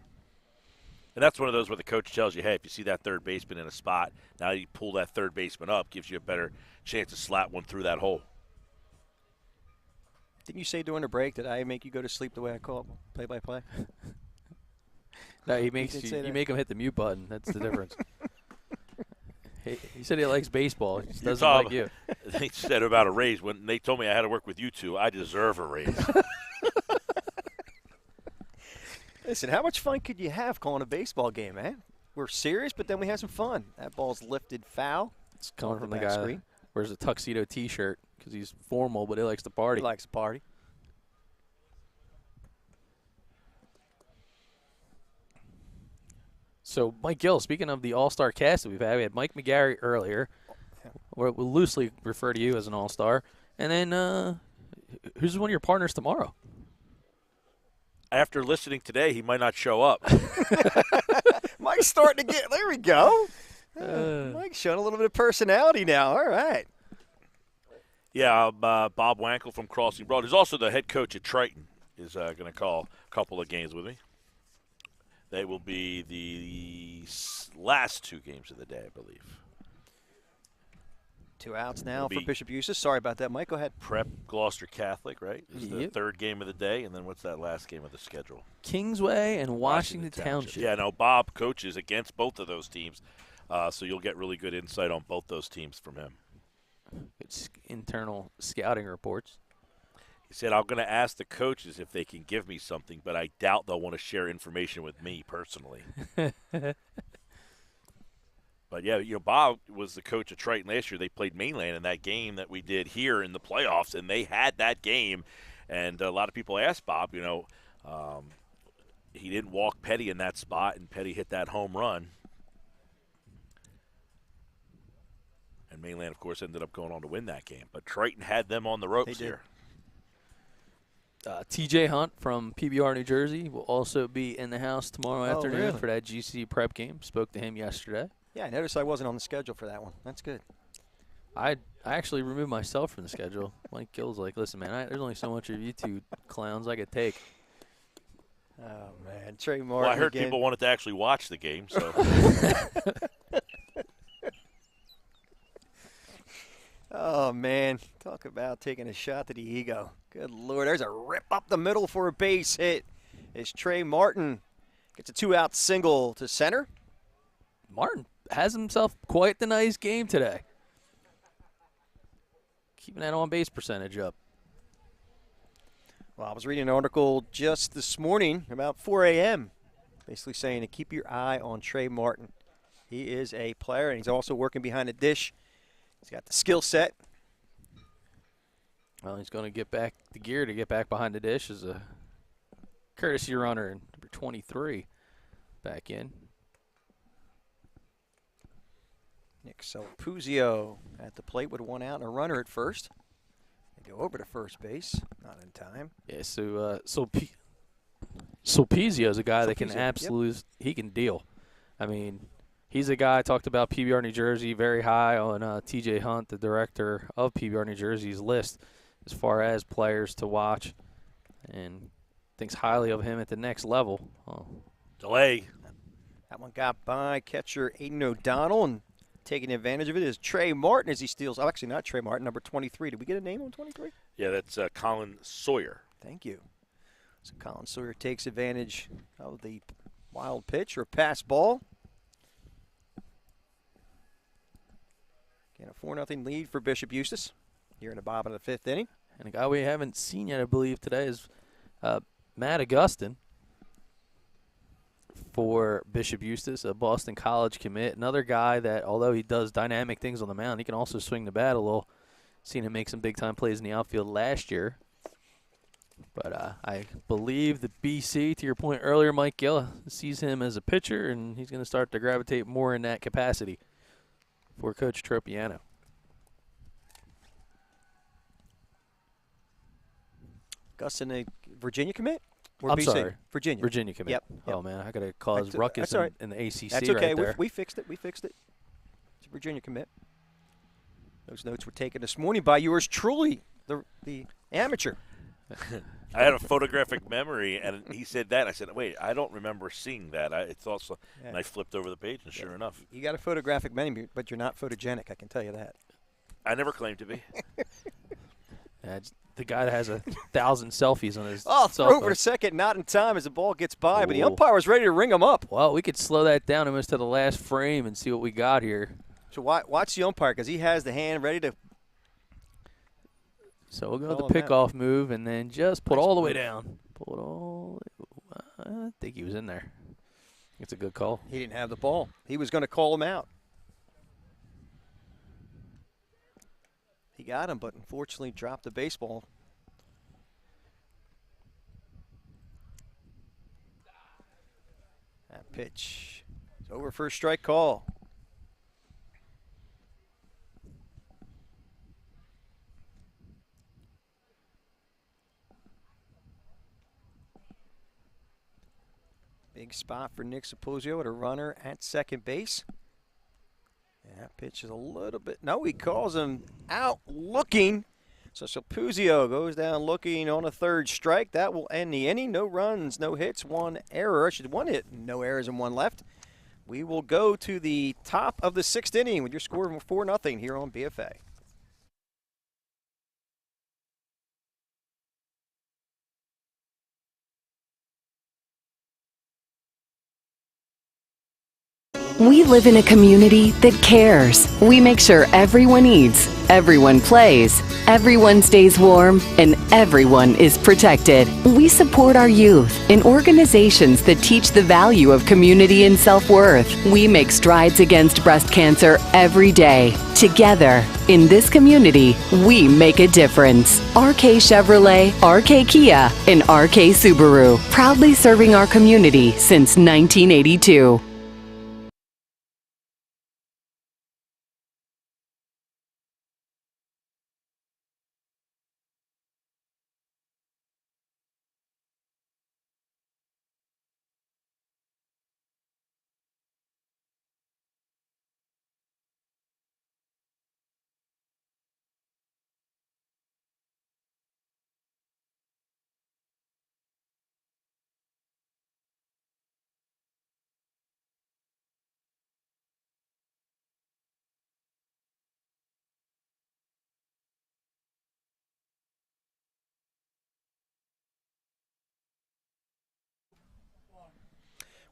And that's one of those where the coach tells you, hey, if you see that third baseman in a spot, now you pull that third baseman up, gives you a better chance to slap one through that hole. Didn't you say during the break that I make you go to sleep the way I call it play-by-play? No, he makes you make him hit the mute button. That's the difference. He said he likes baseball. He just doesn't like you. They said about a raise. When they told me I had to work with you two, I deserve a raise. Listen, how much fun could you have calling a baseball game, man? We're serious, but then we have some fun. That ball's lifted foul. It's coming from the guy that wears a tuxedo T-shirt because he's formal, but he likes to party. He likes to party. So, Mike Gill, speaking of the all-star cast that we had Mike McGarry earlier. We'll loosely refer to you as an all-star. And then who's one of your partners tomorrow? After listening today, he might not show up. Mike's starting to get – there we go. Mike's showing a little bit of personality now. All right. Yeah, Bob Wankel from Crossing Broad, who's also the head coach at Triton, is going to call a couple of games with me. They will be the last two games of the day, I believe. 2 outs now for Bishop Eustace. Sorry about that, Mike. Go ahead. Prep Gloucester Catholic, right? Is the third game of the day, and then what's that last game of the schedule? Kingsway and Washington Township. Yeah, no, Bob coaches against both of those teams, so you'll get really good insight on both those teams from him. It's internal scouting reports. He said, I'm going to ask the coaches if they can give me something, but I doubt they'll want to share information with me personally. But, yeah, Bob was the coach of Triton last year. They played Mainland in that game that we did here in the playoffs, and they had that game. And a lot of people asked Bob, he didn't walk Petty in that spot, and Petty hit that home run. And Mainland, of course, ended up going on to win that game. But Triton had them on the ropes here. TJ Hunt from PBR New Jersey will also be in the house tomorrow afternoon for that GC prep game. Spoke to him yesterday. Yeah, I noticed I wasn't on the schedule for that one. That's good. I actually removed myself from the schedule. Mike Gill's like, listen, man, there's only so much of you two clowns I could take. Oh, man. Trey Martin. Well, I heard people wanted to actually watch the game, so. Oh, man. Talk about taking a shot to the ego. Good Lord. There's a rip up the middle for a base hit. As Trey Martin gets a 2-out single to center. Martin has himself quite the nice game today. Keeping that on-base percentage up. Well, I was reading an article just this morning about 4 a.m. basically saying to keep your eye on Trey Martin. He is a player, and he's also working behind the dish. He's got the skill set. Well, he's going to get back the gear to get back behind the dish as a courtesy runner, number 23, back in. Nick Salpuzio at the plate with 1 out and a runner at first. They go over to first base, not in time. Yeah, Sulpizio is a guy that can absolutely he can deal. I mean, he's a guy I talked about PBR New Jersey, very high on TJ Hunt, the director of PBR New Jersey's list as far as players to watch, and thinks highly of him at the next level. Oh. Delay. That one got by catcher Aiden O'Donnell, and taking advantage of it is Trey Martin as he steals. Oh, actually, not Trey Martin, number 23. Did we get a name on 23? Yeah, that's Colin Sawyer. Thank you. So Colin Sawyer takes advantage of the wild pitch or pass ball. Again, a 4-0 lead for Bishop Eustace here in the bottom of the 5th inning. And a guy we haven't seen yet, I believe, today is Matt Augustin for Bishop Eustace, a Boston College commit. Another guy that, although he does dynamic things on the mound, he can also swing the bat a little. Seen him make some big-time plays in the outfield last year. But I believe the BC, to your point earlier, Mike Gill, sees him as a pitcher, and he's going to start to gravitate more in that capacity for Coach Tropiano. Gus in a Virginia commit? Or I'm BC? sorry. Virginia. Virginia commit. Yep. Oh, man, I got to cause ruckus right. in the ACC That's okay. right there. We fixed it. We fixed it. It's a Virginia commit. Those notes were taken this morning by yours truly, the amateur. I had a photographic memory, and he said that. I said, wait, I don't remember seeing that. It's also, Yeah. and I flipped over the page, and sure enough. You got a photographic memory, but you're not photogenic, I can tell you that. I never claimed to be. It's the guy that has 1,000 selfies on his Oh, cell throw phone. for a second, not in time as the ball gets by, but the Ooh. umpire was ready to ring him up. Well, we could slow that down almost to the last frame and see what we got here. So watch the umpire because he has the hand ready to. So we'll go with Call the him out. pickoff move and then just pull it Nice all the way move. down. Pull it all. I think he was in there. It's a good call. He didn't have the ball. He was going to call him out. He got him, but unfortunately dropped the baseball. That pitch is over for a strike call. Big spot for Nick Sapuzio at a runner at second base. And that pitch is a little bit. No, he calls him out looking. So Sapuzio goes down looking on a third strike. That will end the inning. No runs, no hits, one error. Actually, one hit, no errors, and one left. We will go to the top of the sixth inning with your score of 4-0 here on BFA. We live in a community that cares. We make sure everyone eats, everyone plays, everyone stays warm, and everyone is protected. We support our youth in organizations that teach the value of community and self-worth. We make strides against breast cancer every day. Together, in this community, we make a difference. RK Chevrolet, RK Kia, and RK Subaru, proudly serving our community since 1982.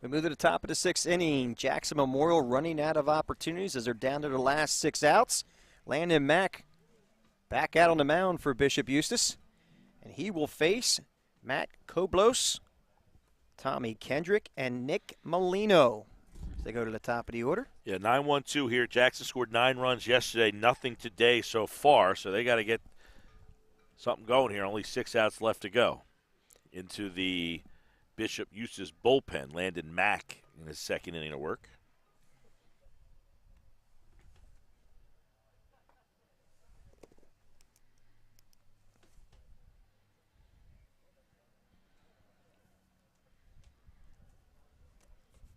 We move to the top of the sixth inning. Jackson Memorial running out of opportunities as they're down to the last 6 outs. Landon Mack back out on the mound for Bishop Eustace. And he will face Matt Koblos, Tommy Kendrick, and Nick Molino as they go to the top of the order. Yeah, 9-1-2 here. Jackson scored 9 runs yesterday, nothing today so far, so they got to get something going here. Only 6 outs left to go into the Bishop Eustace bullpen. Landon Mack in his second inning of work.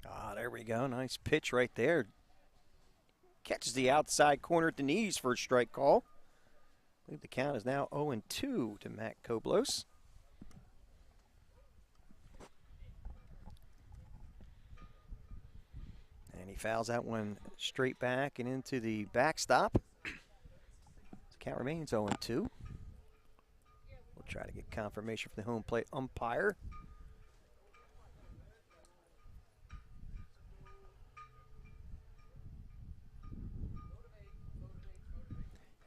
Ah, there we go. Nice pitch right there. Catches the outside corner at the knees for a strike call. I believe the count is now 0-2 to Matt Koblos. And he fouls that one straight back and into the backstop. The count remains 0-2. We'll try to get confirmation from the home plate umpire.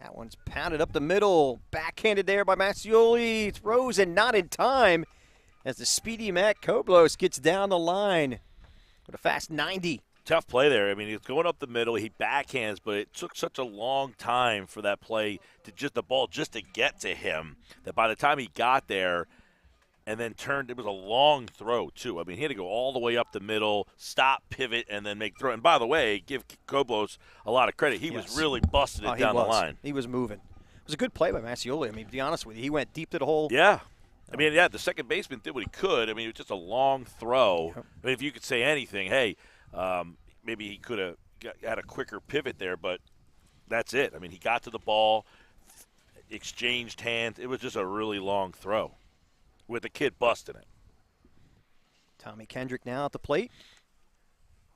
That one's pounded up the middle. Backhanded there by Massioli. Throws and not in time as the speedy Matt Koblos gets down the line with a fast 90. Tough play there. I mean, he's going up the middle. He backhands, but it took such a long time for that play to just the ball just to get to him that by the time he got there, and then turned. It was a long throw, too. I mean, he had to go all the way up the middle, stop, pivot, and then make throw. And by the way, give Koblos a lot of credit. He was really busting it down the line. He was moving. It was a good play by Mascioli. I mean, to be honest with you, he went deep to the hole. Yeah. I mean, the second baseman did what he could. I mean, it was just a long throw. Yep. I mean, if you could say anything, hey, maybe he could have had a quicker pivot there, but that's it. I mean, he got to the ball, exchanged hands. It was just a really long throw with the kid busting it. Tommy Kendrick now at the plate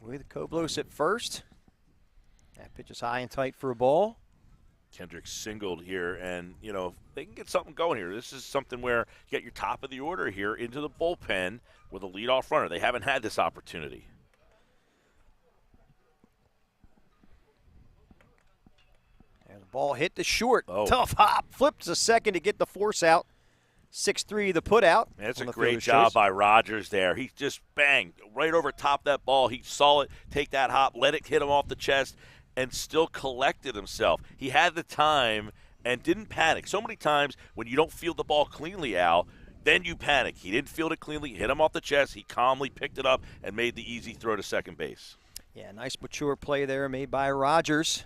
with Koblos at first. That pitch is high and tight for a ball. Kendrick singled here, and, they can get something going here. This is something where you get your top of the order here into the bullpen with a leadoff runner. They haven't had this opportunity. And the ball hit the short. Oh. Tough hop. Flipped to second to get the force out. 6-3 the put out. That's a great job by Rogers there. He just banged right over top that ball. He saw it take that hop, let it hit him off the chest, and still collected himself. He had the time and didn't panic. So many times when you don't field the ball cleanly, Al, then you panic. He didn't field it cleanly, hit him off the chest. He calmly picked it up and made the easy throw to second base. Yeah, nice mature play there made by Rogers.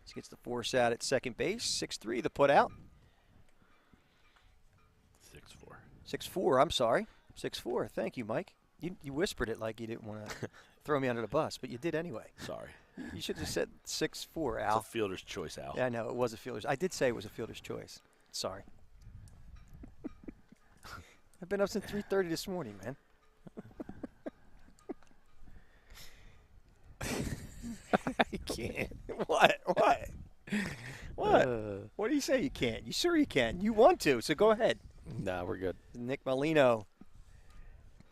He gets the force out at second base. 6-3 the put out. 6-4, I'm sorry. 6-4. Thank you, Mike. You whispered it like you didn't want to throw me under the bus, but you did anyway. Sorry. You should have said 6-4, Al. It's a fielder's choice, Al. Yeah, I know. It was a fielder's. I did say it was a fielder's choice. Sorry. I've been up since 3:30 this morning, man. You can't. What? What do you say you can't? You sure you can? You want to, so go ahead. Nah, we're good. Nick Molino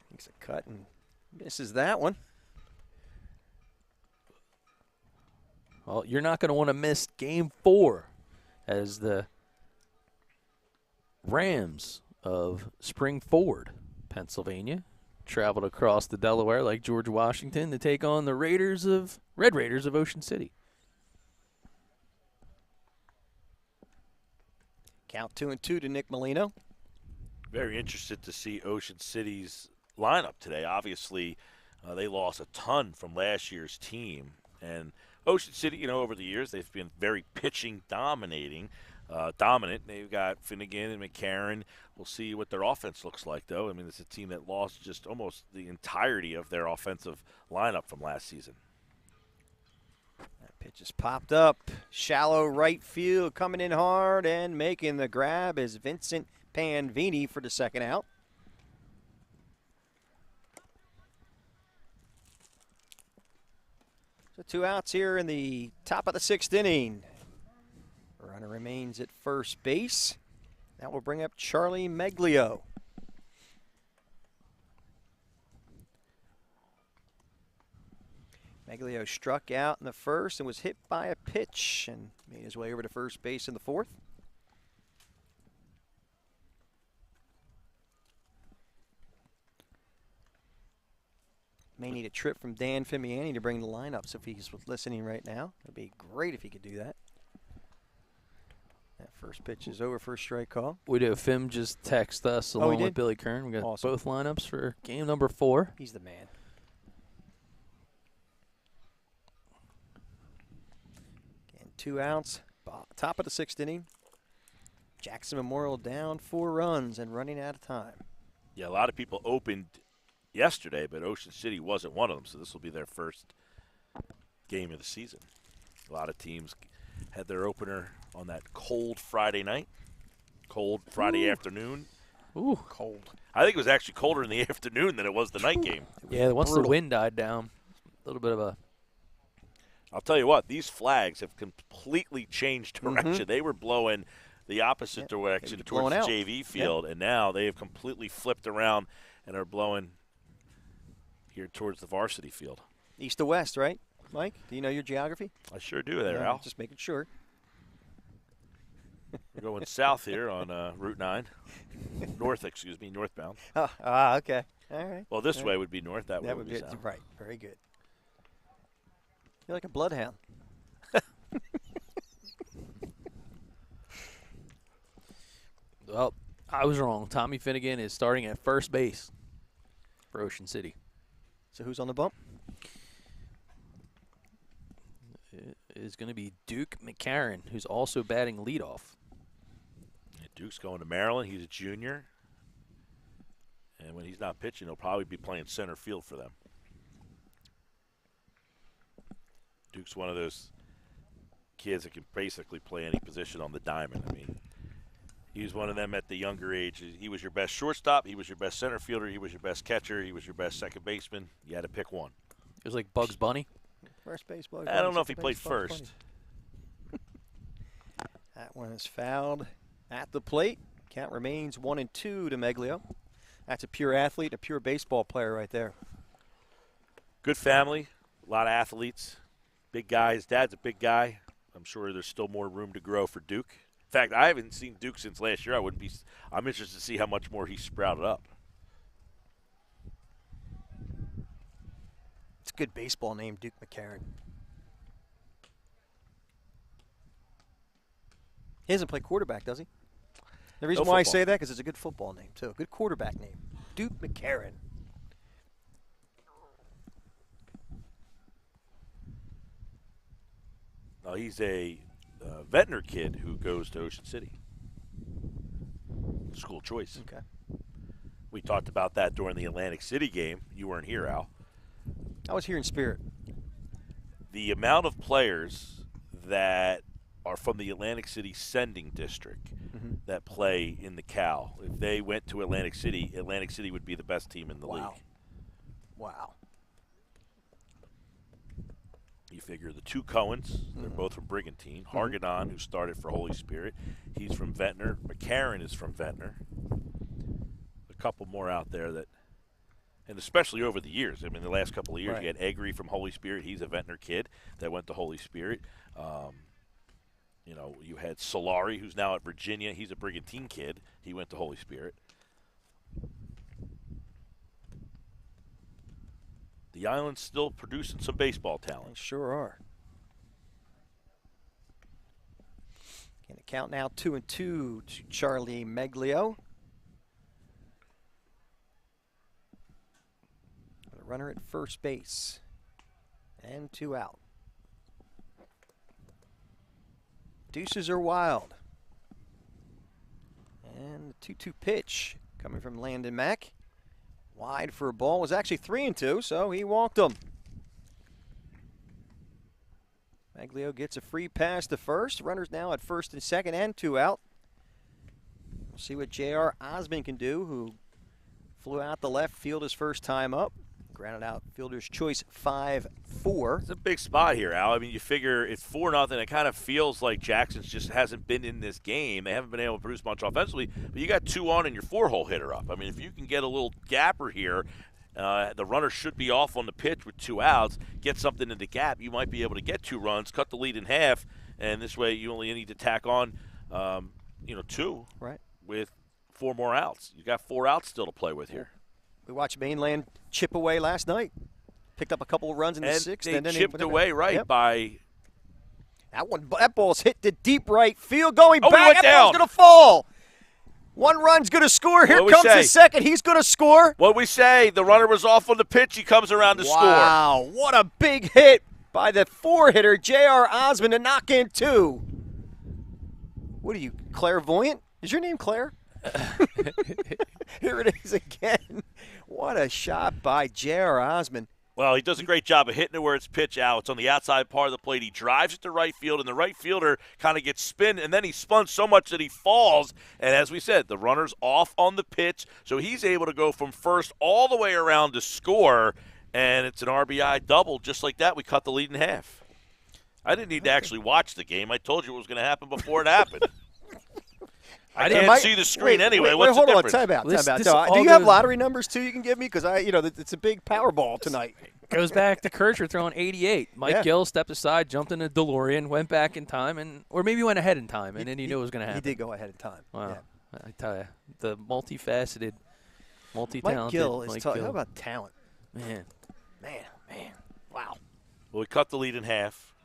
makes a cut and misses that one. Well, you're not going to want to miss Game 4 as the Rams of Springford, Pennsylvania, traveled across the Delaware like George Washington to take on the Red Raiders of Ocean City. Count 2-2 to Nick Molino. Very interested to see Ocean City's lineup today. Obviously, they lost a ton from last year's team. And Ocean City, over the years, they've been very pitching dominant. They've got Finnegan and McCarron. We'll see what their offense looks like, though. I mean, it's a team that lost just almost the entirety of their offensive lineup from last season. That pitch is popped up. Shallow right field, coming in hard and making the grab is Vincent Panvini for the second out. So 2 outs here in the top of the 6th inning. Runner remains at first base. That will bring up Charlie Meglio. Meglio struck out in the first and was hit by a pitch and made his way over to first base in the 4th. May need a trip from Dan Fimiani to bring the lineups if he's listening right now. It'd be great if he could do that. That first pitch is over for a strike call. We do. Fim just text us along with Billy Kern. We got awesome. Both lineups for game number 4. He's the man. Again, 2 outs. Top of the 6th inning. Jackson Memorial down 4 runs and running out of time. Yeah, a lot of people opened yesterday, but Ocean City wasn't one of them, so this will be their first game of the season. A lot of teams had their opener on that cold Friday night, cold Friday afternoon. Ooh, cold. I think it was actually colder in the afternoon than it was the night game. Yeah, once the wind died down, a little bit of a... I'll tell you what, these flags have completely changed direction. They were blowing the opposite direction towards the JV field, and now they have completely flipped around and are blowing here towards the varsity field. East to west, right, Mike? Do you know your geography? I sure do there, Al. Just making sure. We're going south here on Route 9. Northbound. Okay. All right. Well, this way would be north. That way would be south. south. Right. Very good. You're like a bloodhound. Well, I was wrong. Tommy Finnegan is starting at first base for Ocean City. So who's on the bump? It is going to be Duke McCarron, who's also batting leadoff. Duke's going to Maryland. He's a junior. And when he's not pitching, he'll probably be playing center field for them. Duke's one of those kids that can basically play any position on the diamond. I mean, he was one of them at the younger age. He was your best shortstop. He was your best center fielder. He was your best catcher. He was your best second baseman. You had to pick one. It was like Bugs Bunny. First base, Bugs I Bunny, don't know if he second played base, Bugs first. Bunny. That one is fouled at the plate. Count remains 1-2 to Meglio. That's a pure athlete, a pure baseball player right there. Good family, a lot of athletes, big guy. His dad's a big guy. I'm sure there's still more room to grow for Duke. In fact, I haven't seen Duke since last year. I'm interested to see how much more he sprouted up. It's a good baseball name, Duke McCarron. He doesn't play quarterback, does he? The reason why I say that because it's a good football name too. Good quarterback name, Duke McCarron. No, he's a Ventnor kid who goes to Ocean City. School choice. Okay. We talked about that during the Atlantic City game. You weren't here, Al. I was here in spirit. The amount of players that are from the Atlantic City sending district that play in the Cal. If they went to Atlantic City would be the best team in the league. Wow. You figure the two Cohens, they're both from Brigantine. Hargadon, who started for Holy Spirit, he's from Ventnor. McCarron is from Ventnor. A couple more out there that, and especially over the years. I mean, the last couple of years, you had Egri from Holy Spirit. He's a Ventnor kid that went to Holy Spirit. You know, you had Solari, who's now at Virginia. He's a Brigantine kid. He went to Holy Spirit. The island's still producing some baseball They talent. sure are. Can it count now 2-2 to Charlie Meglio. A runner at first base. And 2 out. Deuces are wild. And the 2-2 pitch coming from Landon Mack. Wide for a ball. Was actually 3-2, so he walked him. Meglio gets a free pass to first. Runners now at first and second and 2 out. We'll see what J.R. Osmond can do, who flew out the left field his first time up. Grounded out fielder's choice 5-4. It's a big spot here, Al. I mean, you figure it's 4-0. It kind of feels like Jackson's just hasn't been in this game. They haven't been able to produce much offensively, but you got 2 on and your 4-hole hitter up. I mean, if you can get a little gapper here, the runner should be off on the pitch with 2 outs, get something in the gap, you might be able to get 2 runs, cut the lead in half, and this way you only need to tack on, 2 with 4 more outs. You got 4 outs still to play with here. We watched Mainland chip away last night. Picked up a couple of runs in the 6th. They and then chipped away by that ball's hit to deep right field, going back. Went that down. ball's going to fall. 1 run's going to score. Here comes the second. He's going to score. What we say? The runner was off on the pitch. He comes around to score. Wow, what a big hit by the 4-hitter, J.R. Osmond, to knock in 2. What are you, clairvoyant? Is your name Claire? Here it is again. What a shot by J.R. Osmond. Well, he does a great job of hitting it where it's pitch out. It's on the outside part of the plate. He drives it to right field, and the right fielder kind of gets spun, and then he spun so much that he falls. And as we said, the runner's off on the pitch, so he's able to go from first all the way around to score, and it's an RBI double. Just like that, we cut the lead in half. I didn't need to actually watch the game. I told you what was going to happen before it happened. I can't see the screen anyway. What's hold the on, difference? time out. Do you have lottery numbers too you can give me? Because it's a big Powerball tonight. Goes back to Kircher throwing 88. Mike Gill stepped aside, jumped in a DeLorean, went back in time, or maybe went ahead in time, and then he knew it was going to happen. He did go ahead in time. Wow. Yeah. I tell you, the multifaceted, multi-talented Mike Gill is Gill. How about talent? Man. Man. Wow. Well, we cut the lead in half.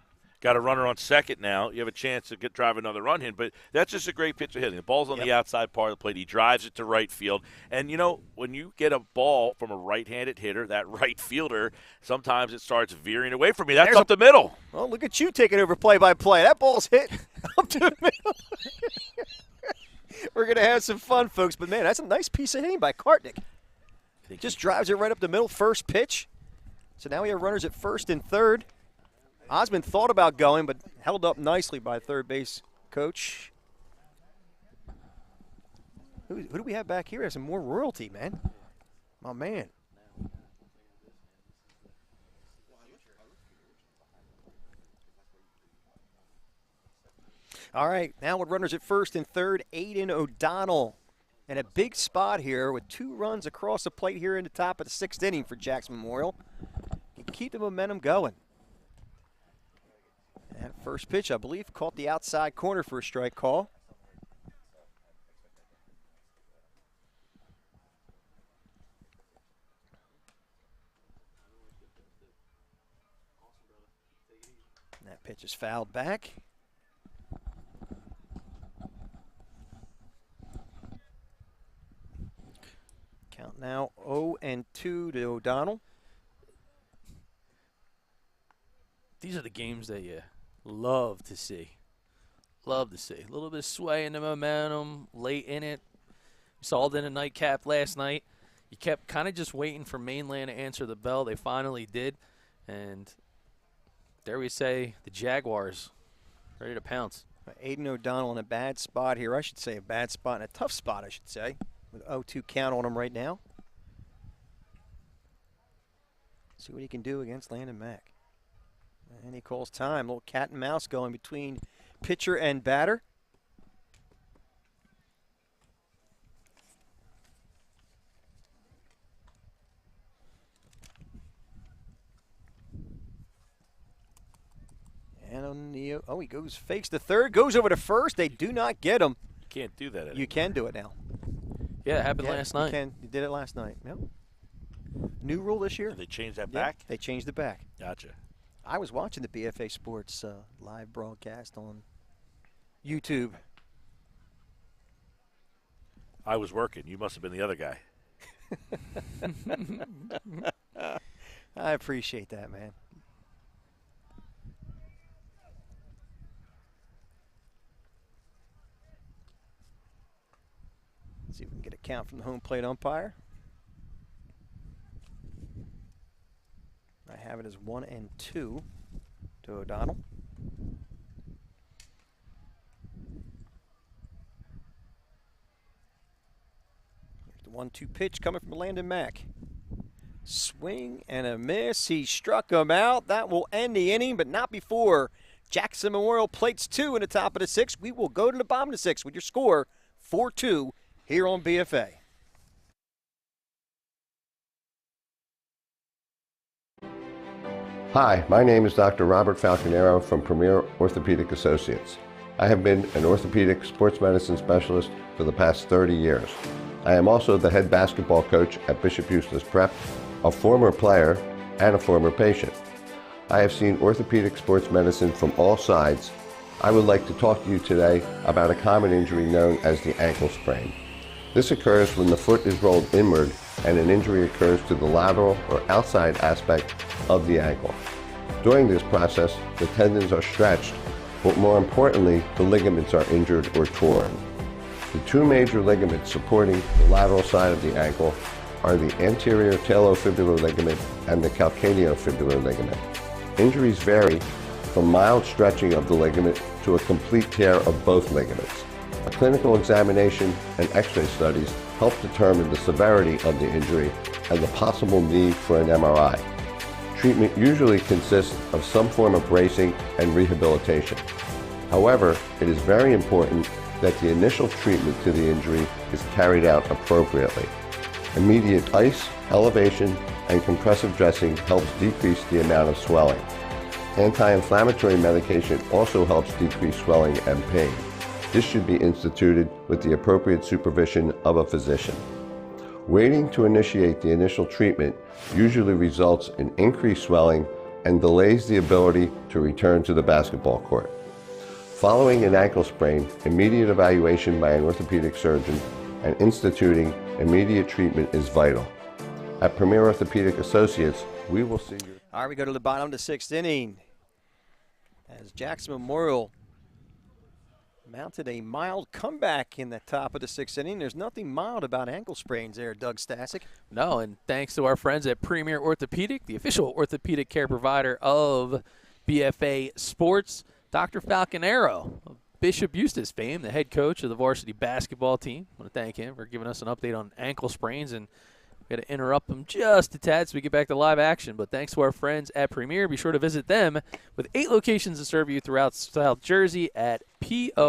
got a runner on second now. You have a chance to drive another run in, but that's just a great pitch of hitting. The ball's on the outside part of the plate. He drives it to right field. And, when you get a ball from a right-handed hitter, that right fielder, sometimes it starts veering away from you. That's up the middle. Well, look at you taking over play-by-play. That ball's hit up to the middle. We're going to have some fun, folks. But, man, that's a nice piece of hitting by Kartnick. Just drives it right up the middle, first pitch. So now we have runners at first and third. Osmond thought about going, but held up nicely by third base coach. Who do we have back here? Has some more royalty, man. My man. All right, now with runners at first and third, Aiden O'Donnell. And a big spot here with 2 runs across the plate here in the top of the 6th inning for Jackson Memorial. Can keep the momentum going. That first pitch, I believe, caught the outside corner for a strike call. That pitch is fouled back. Count now 0-2 to O'Donnell. These are the games that you love to see. Love to see. A little bit of sway in the momentum late in it. We saw it in a nightcap last night. You kept kind of just waiting for Mainland to answer the bell. They finally did. And dare we say, the Jaguars ready to pounce. Aiden O'Donnell in a bad spot here. I should say a bad spot and a tough spot, I should say. With 0-2 count on him right now. See what he can do against Landon Mack. And he calls time. A little cat and mouse going between pitcher and batter. And on the, he goes, fakes the third, goes over to first. They do not get him. You can't do that anymore. You can do it now. Yeah, it happened last night. You did it last night. Yep. New rule this year. They changed that back? They changed it back. Gotcha. I was watching the BFA Sports live broadcast on YouTube. I was working. You must have been the other guy. I appreciate that, man. Let's see if we can get a count from the home plate umpire. I have it as 1-2 to O'Donnell. Here's the 1-2 pitch coming from Landon Mack. Swing and a miss. He struck him out. That will end the inning, but not before Jackson Memorial plates 2 in the top of the 6th. We will go to the bottom of the 6th with your score 4-2 here on BFA. Hi, my name is Dr. Robert Falconero from Premier Orthopedic Associates. I have been an orthopedic sports medicine specialist for the past 30 years. I am also the head basketball coach at Bishop Eustace Prep, a former player and a former patient. I have seen orthopedic sports medicine from all sides. I would like to talk to you today about a common injury known as the ankle sprain. This occurs when the foot is rolled inward and an injury occurs to the lateral or outside aspect of the ankle. During this process, the tendons are stretched, but more importantly, the ligaments are injured or torn. The 2 major ligaments supporting the lateral side of the ankle are the anterior talofibular ligament and the calcaneofibular ligament. Injuries vary from mild stretching of the ligament to a complete tear of both ligaments. A clinical examination and X-ray studies help determine the severity of the injury and the possible need for an MRI. Treatment usually consists of some form of bracing and rehabilitation. However, it is very important that the initial treatment to the injury is carried out appropriately. Immediate ice, elevation, and compressive dressing helps decrease the amount of swelling. Anti-inflammatory medication also helps decrease swelling and pain. This should be instituted with the appropriate supervision of a physician. Waiting to initiate the initial treatment usually results in increased swelling, and delays the ability to return to the basketball court. Following an ankle sprain, immediate evaluation by an orthopedic surgeon and instituting immediate treatment is vital. At Premier Orthopedic Associates, we will see you. All right, we go to the bottom of the 6th inning as Jackson Memorial mounted a mild comeback in the top of the 6th inning. There's nothing mild about ankle sprains there, Doug Stasic. No, and thanks to our friends at Premier Orthopedic, the official orthopedic care provider of BFA Sports, Dr. Falconero of Bishop Eustace fame, the head coach of the varsity basketball team. I want to thank him for giving us an update on ankle sprains, and we're going to interrupt him just a tad so we get back to live action. But thanks to our friends at Premier. Be sure to visit them with 8 locations to serve you throughout South Jersey at POASNJ.com.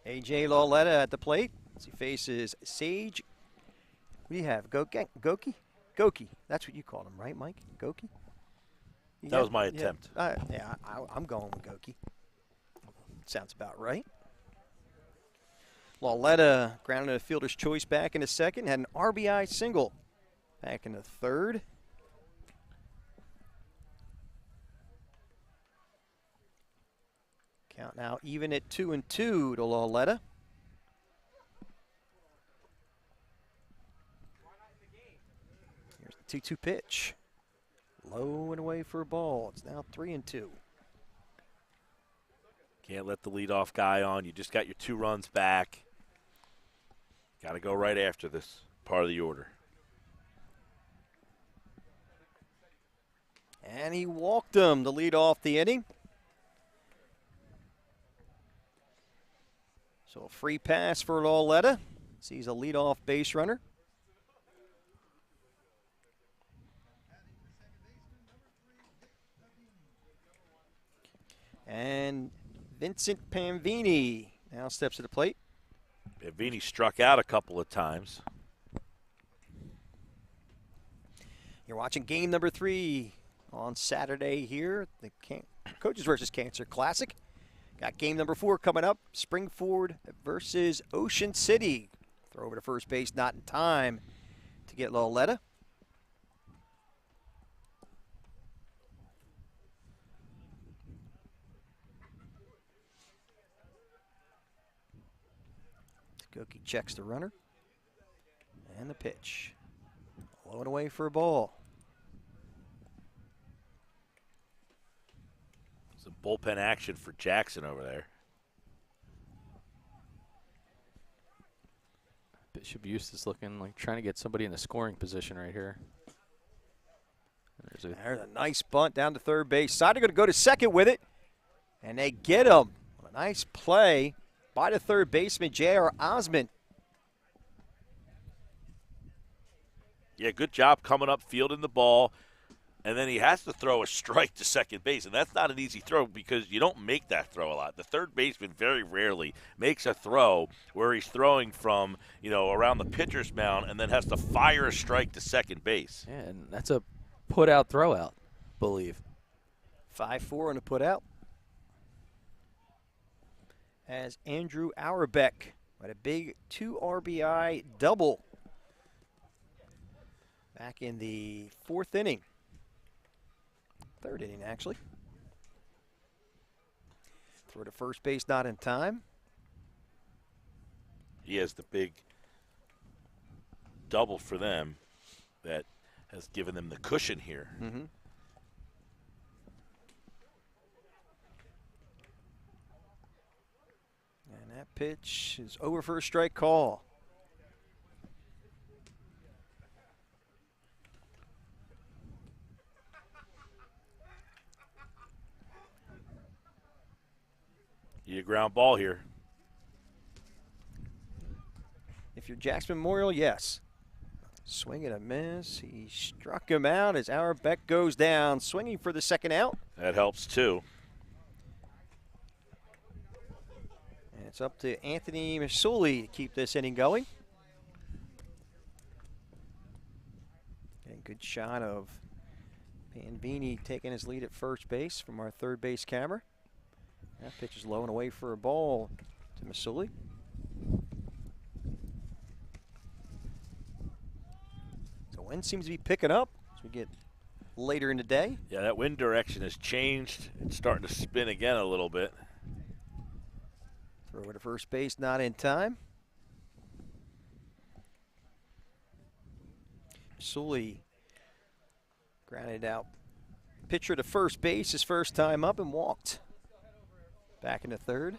A.J. Lauletta at the plate as he faces Sage. We have Goki. That's what you called him, right, Mike? Goki? That was my attempt. I'm going with Goki. Sounds about right. Lauletta grounded a fielder's choice back in the 2nd, had an RBI single back in the 3rd. Count now even at 2-2 to Lauletta. Here's the 2-2 pitch. Low and away for a ball. It's now 3-2. Can't let the leadoff guy on. You just got your 2 runs back. Got to go right after this part of the order. And he walked him to lead off the inning. So a free pass for Lauletta. Sees a leadoff base runner. And Vincent Panvini now steps to the plate. Panvini struck out a couple of times. You're watching game number 3 on Saturday here, the Coaches versus Cancer Classic. Got game number 4 coming up, Springford versus Ocean City. Throw over to first base, not in time to get Lauletta. Goki checks the runner. And the pitch. Low and away for a ball. Some bullpen action for Jackson over there. Bishop Eustace looking like trying to get somebody in the scoring position right here. There's a nice bunt down to third base. Sider going to go to second with it. And they get him. A nice play by the third baseman, J.R. Osmond. Yeah, good job coming up, fielding the ball. And then he has to throw a strike to second base. And that's not an easy throw because you don't make that throw a lot. The third baseman very rarely makes a throw where he's throwing from, around the pitcher's mound and then has to fire a strike to second base. Yeah, and that's a put-out throw-out, believe. 5-4 on the put-out. As Andrew Auerbach had a big 2 RBI double back in the 4th inning. 3rd inning, actually. Throw to first base, not in time. He has the big double for them that has given them the cushion here. Mm-hmm. And that pitch is over for a strike call. You ground ball here. If you're Jackson Memorial, yes. Swing and a miss. He struck him out as Auerbach goes down, swinging for the second out. That helps too. And it's up to Anthony Masuli to keep this inning going. Getting a good shot of Panvini taking his lead at first base from our third base camera. That pitch is low and away for a ball to Masuli. So wind seems to be picking up as we get later in the day. Yeah, that wind direction has changed. It's starting to spin again a little bit. Throw to first base, not in time. Sully grounded out. Pitcher to first base, his first time up, and walked. Back into third.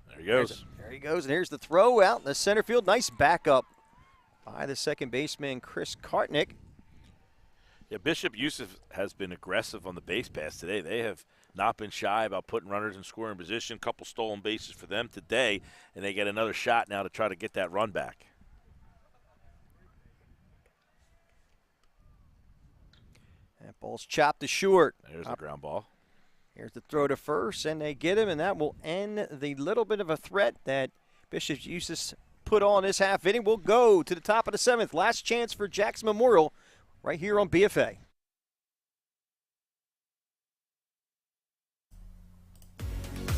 There he goes. There he goes, and here's the throw out in the center field. Nice backup by the second baseman, Chris Kartnick. Yeah, Bishop Eustace has been aggressive on the base pass today. They have not been shy about putting runners in scoring position. Couple stolen bases for them today, and they get another shot now to try to get that run back. That ball's chopped to short. There's the ground ball. Here's the throw to first, and they get him, and that will end the little bit of a threat that Bishop Eustace put on this half inning. We'll go to the top of the seventh. Last chance for Jackson Memorial right here on BFA.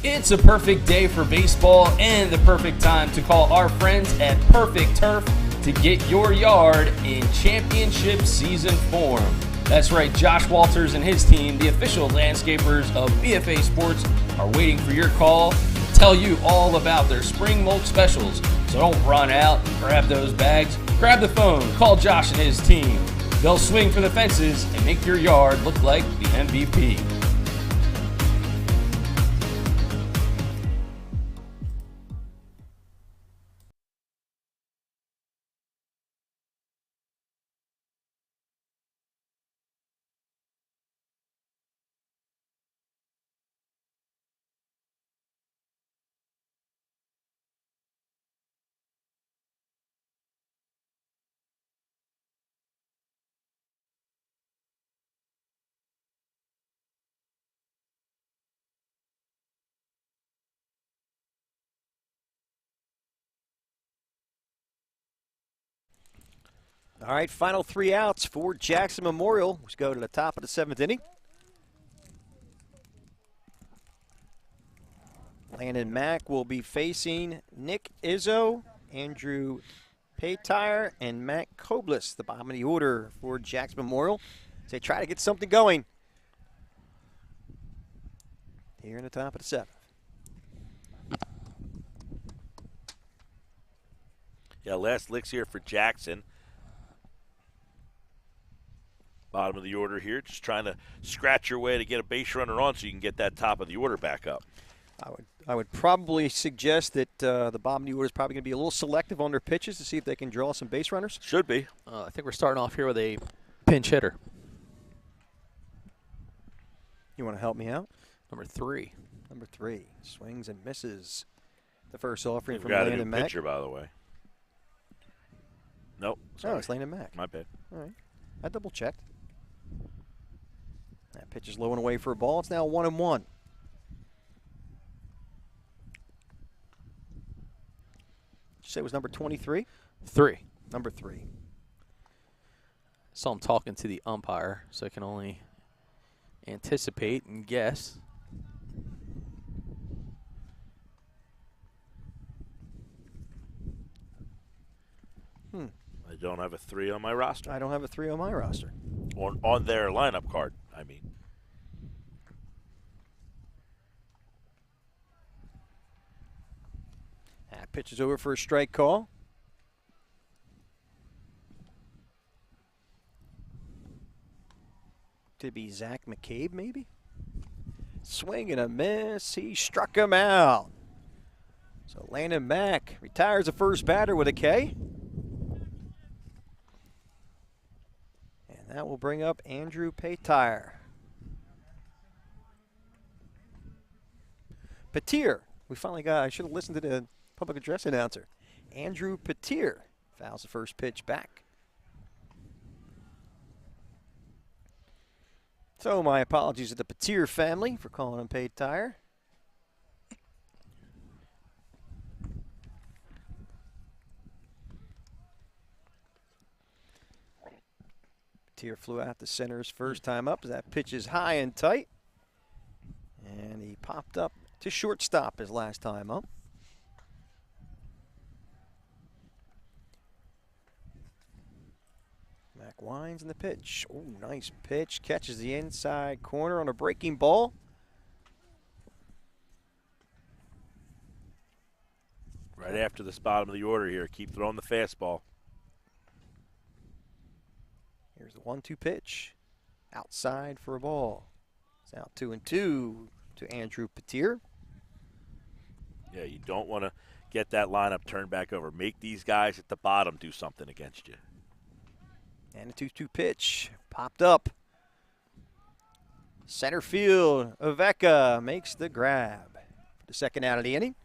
It's a perfect day for baseball and the perfect time to call our friends at Perfect Turf to get your yard in championship season form. That's right, Josh Walters and his team, the official landscapers of BFA Sports, are waiting for your call to tell you all about their spring mulch specials. So don't run out and grab those bags. Grab the phone, call Josh and his team. They'll swing for the fences and make your yard look like the MVP. All right, final 3 outs for Jackson Memorial. Let's go to the top of the seventh inning. Landon Mack will be facing Nick Izzo, Andrew Paytire, and Matt Koblis, the bottom of the order for Jackson Memorial, as they try to get something going here in the top of the seventh. Yeah, last licks here for Jackson. Bottom of the order here, just trying to scratch your way to get a base runner on so you can get that top of the order back up. I would probably suggest that the bottom of the order is probably going to be a little selective on their pitches to see if they can draw some base runners. Should be. I think we're starting off here with a pinch hitter. You want to help me out? Number 3. Number 3 swings and misses. The first offering We've from got Landon a new Mack. pitcher, by the way. Nope. Oh, it's Landon Mack. My bad. All right. I double checked. That pitch is low and away for a ball. It's now 1-1. Did you say it was number 23? 3. Number 3. So I'm talking to the umpire, so I can only anticipate and guess. I don't have a 3 on my roster. I don't have a 3 on my roster. On their lineup card, I mean. That pitch is over for a strike call. Could be Zach McCabe, maybe? Swing and a miss. He struck him out. So Landon Mack retires the first batter with a K. And that will bring up Andrew Paytire. Petir. We finally got, I should have listened to the public address announcer. Andrew Petir fouls the first pitch back. So my apologies to the Petir family for calling him Paytire. Petir flew out to center his first time up. That pitch is high and tight. And he popped up to shortstop his last time up. Mac winds in the pitch. Oh, nice pitch. Catches the inside corner on a breaking ball. Right after this bottom of the order here. Keep throwing the fastball. Here's the 1-2 pitch. Outside for a ball. It's now 2-2 to Andrew Petir. Yeah, you don't want to get that lineup turned back over. Make these guys at the bottom do something against you. And a 2-2 pitch. Popped up. Center field. Oveka makes the grab. The second out of the inning.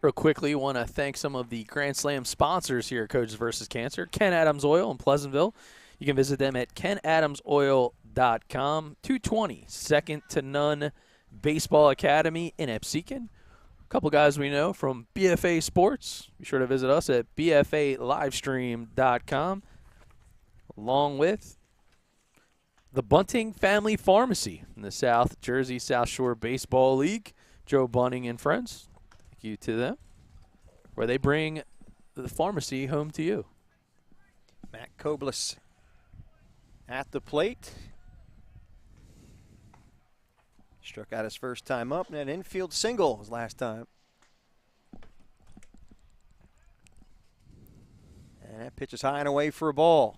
Real quickly, want to thank some of the Grand Slam sponsors here at Coaches vs. Cancer. Ken Adams Oil in Pleasantville. You can visit them at kenadamsoil.com. 220, second to none Baseball Academy in Absecon. A couple guys we know from BFA Sports. Be sure to visit us at bfalivestream.com, along with the Bunting Family Pharmacy in the South Jersey South Shore Baseball League. Joe Bunting and friends. Thank you to them, where they bring the pharmacy home to you. Matt Koblis at the plate. Struck out his first time up, and that infield single his last time. And that pitch is high and away for a ball.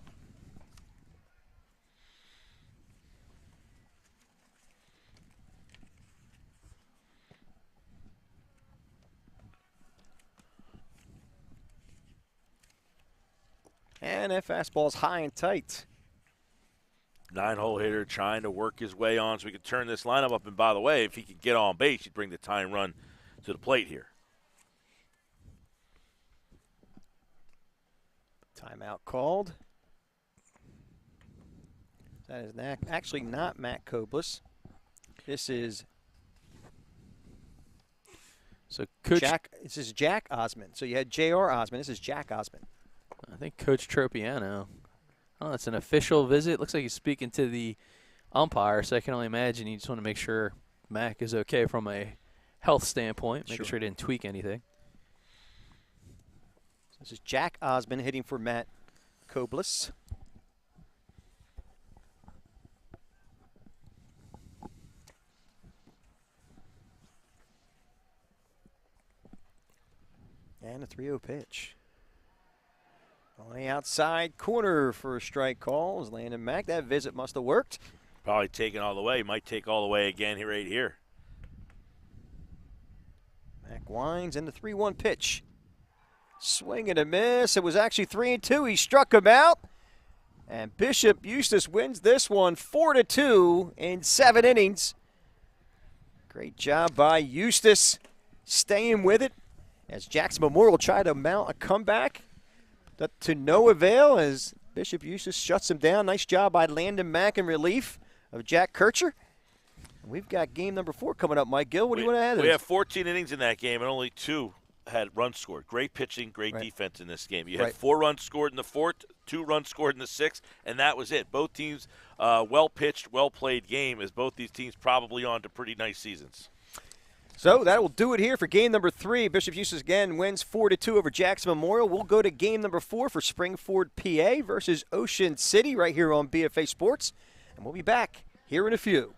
And that fastball's high and tight. 9-hole hitter trying to work his way on so we could turn this lineup up. And by the way, if he could get on base, he'd bring the tying run to the plate here. Timeout called. That is actually not Matt Koblis. This is Jack. This is Jack Osmond. So you had J.R. Osmond. This is Jack Osmond. I think Coach Tropiano. Oh, it's an official visit. Looks like he's speaking to the umpire, so I can only imagine he just want to make sure Mac is okay from a health standpoint, making sure he didn't tweak anything. So this is Jack Osmond hitting for Matt Koblis. And a 3-0 pitch. On the outside corner for a strike call is Landon Mack. That visit must have worked. Probably taking all the way. Might take all the way again here, right here. Mack winds in the 3-1 pitch. Swing and a miss. It was actually 3-2. He struck him out. And Bishop Eustace wins this one 4-2 in 7 innings. Great job by Eustace staying with it as Jackson Memorial tried to mount a comeback. To no avail as Bishop Eustace shuts him down. Nice job by Landon Mack in relief of Jack Kircher. And we've got game number 4 coming up. Mike Gill, what do you want to add? We have 14 innings in that game, and only 2 had runs scored. Great pitching, great defense in this game. You had 4 runs scored in the 4th, 2 runs scored in the 6th, and that was it. Both teams well-pitched, well-played game, as both these teams probably on to pretty nice seasons. So that will do it here for game number 3. Bishop Eustace again wins 4-2 over Jackson Memorial. We'll go to game number 4 for Springford, PA versus Ocean City right here on BFA Sports. And we'll be back here in a few.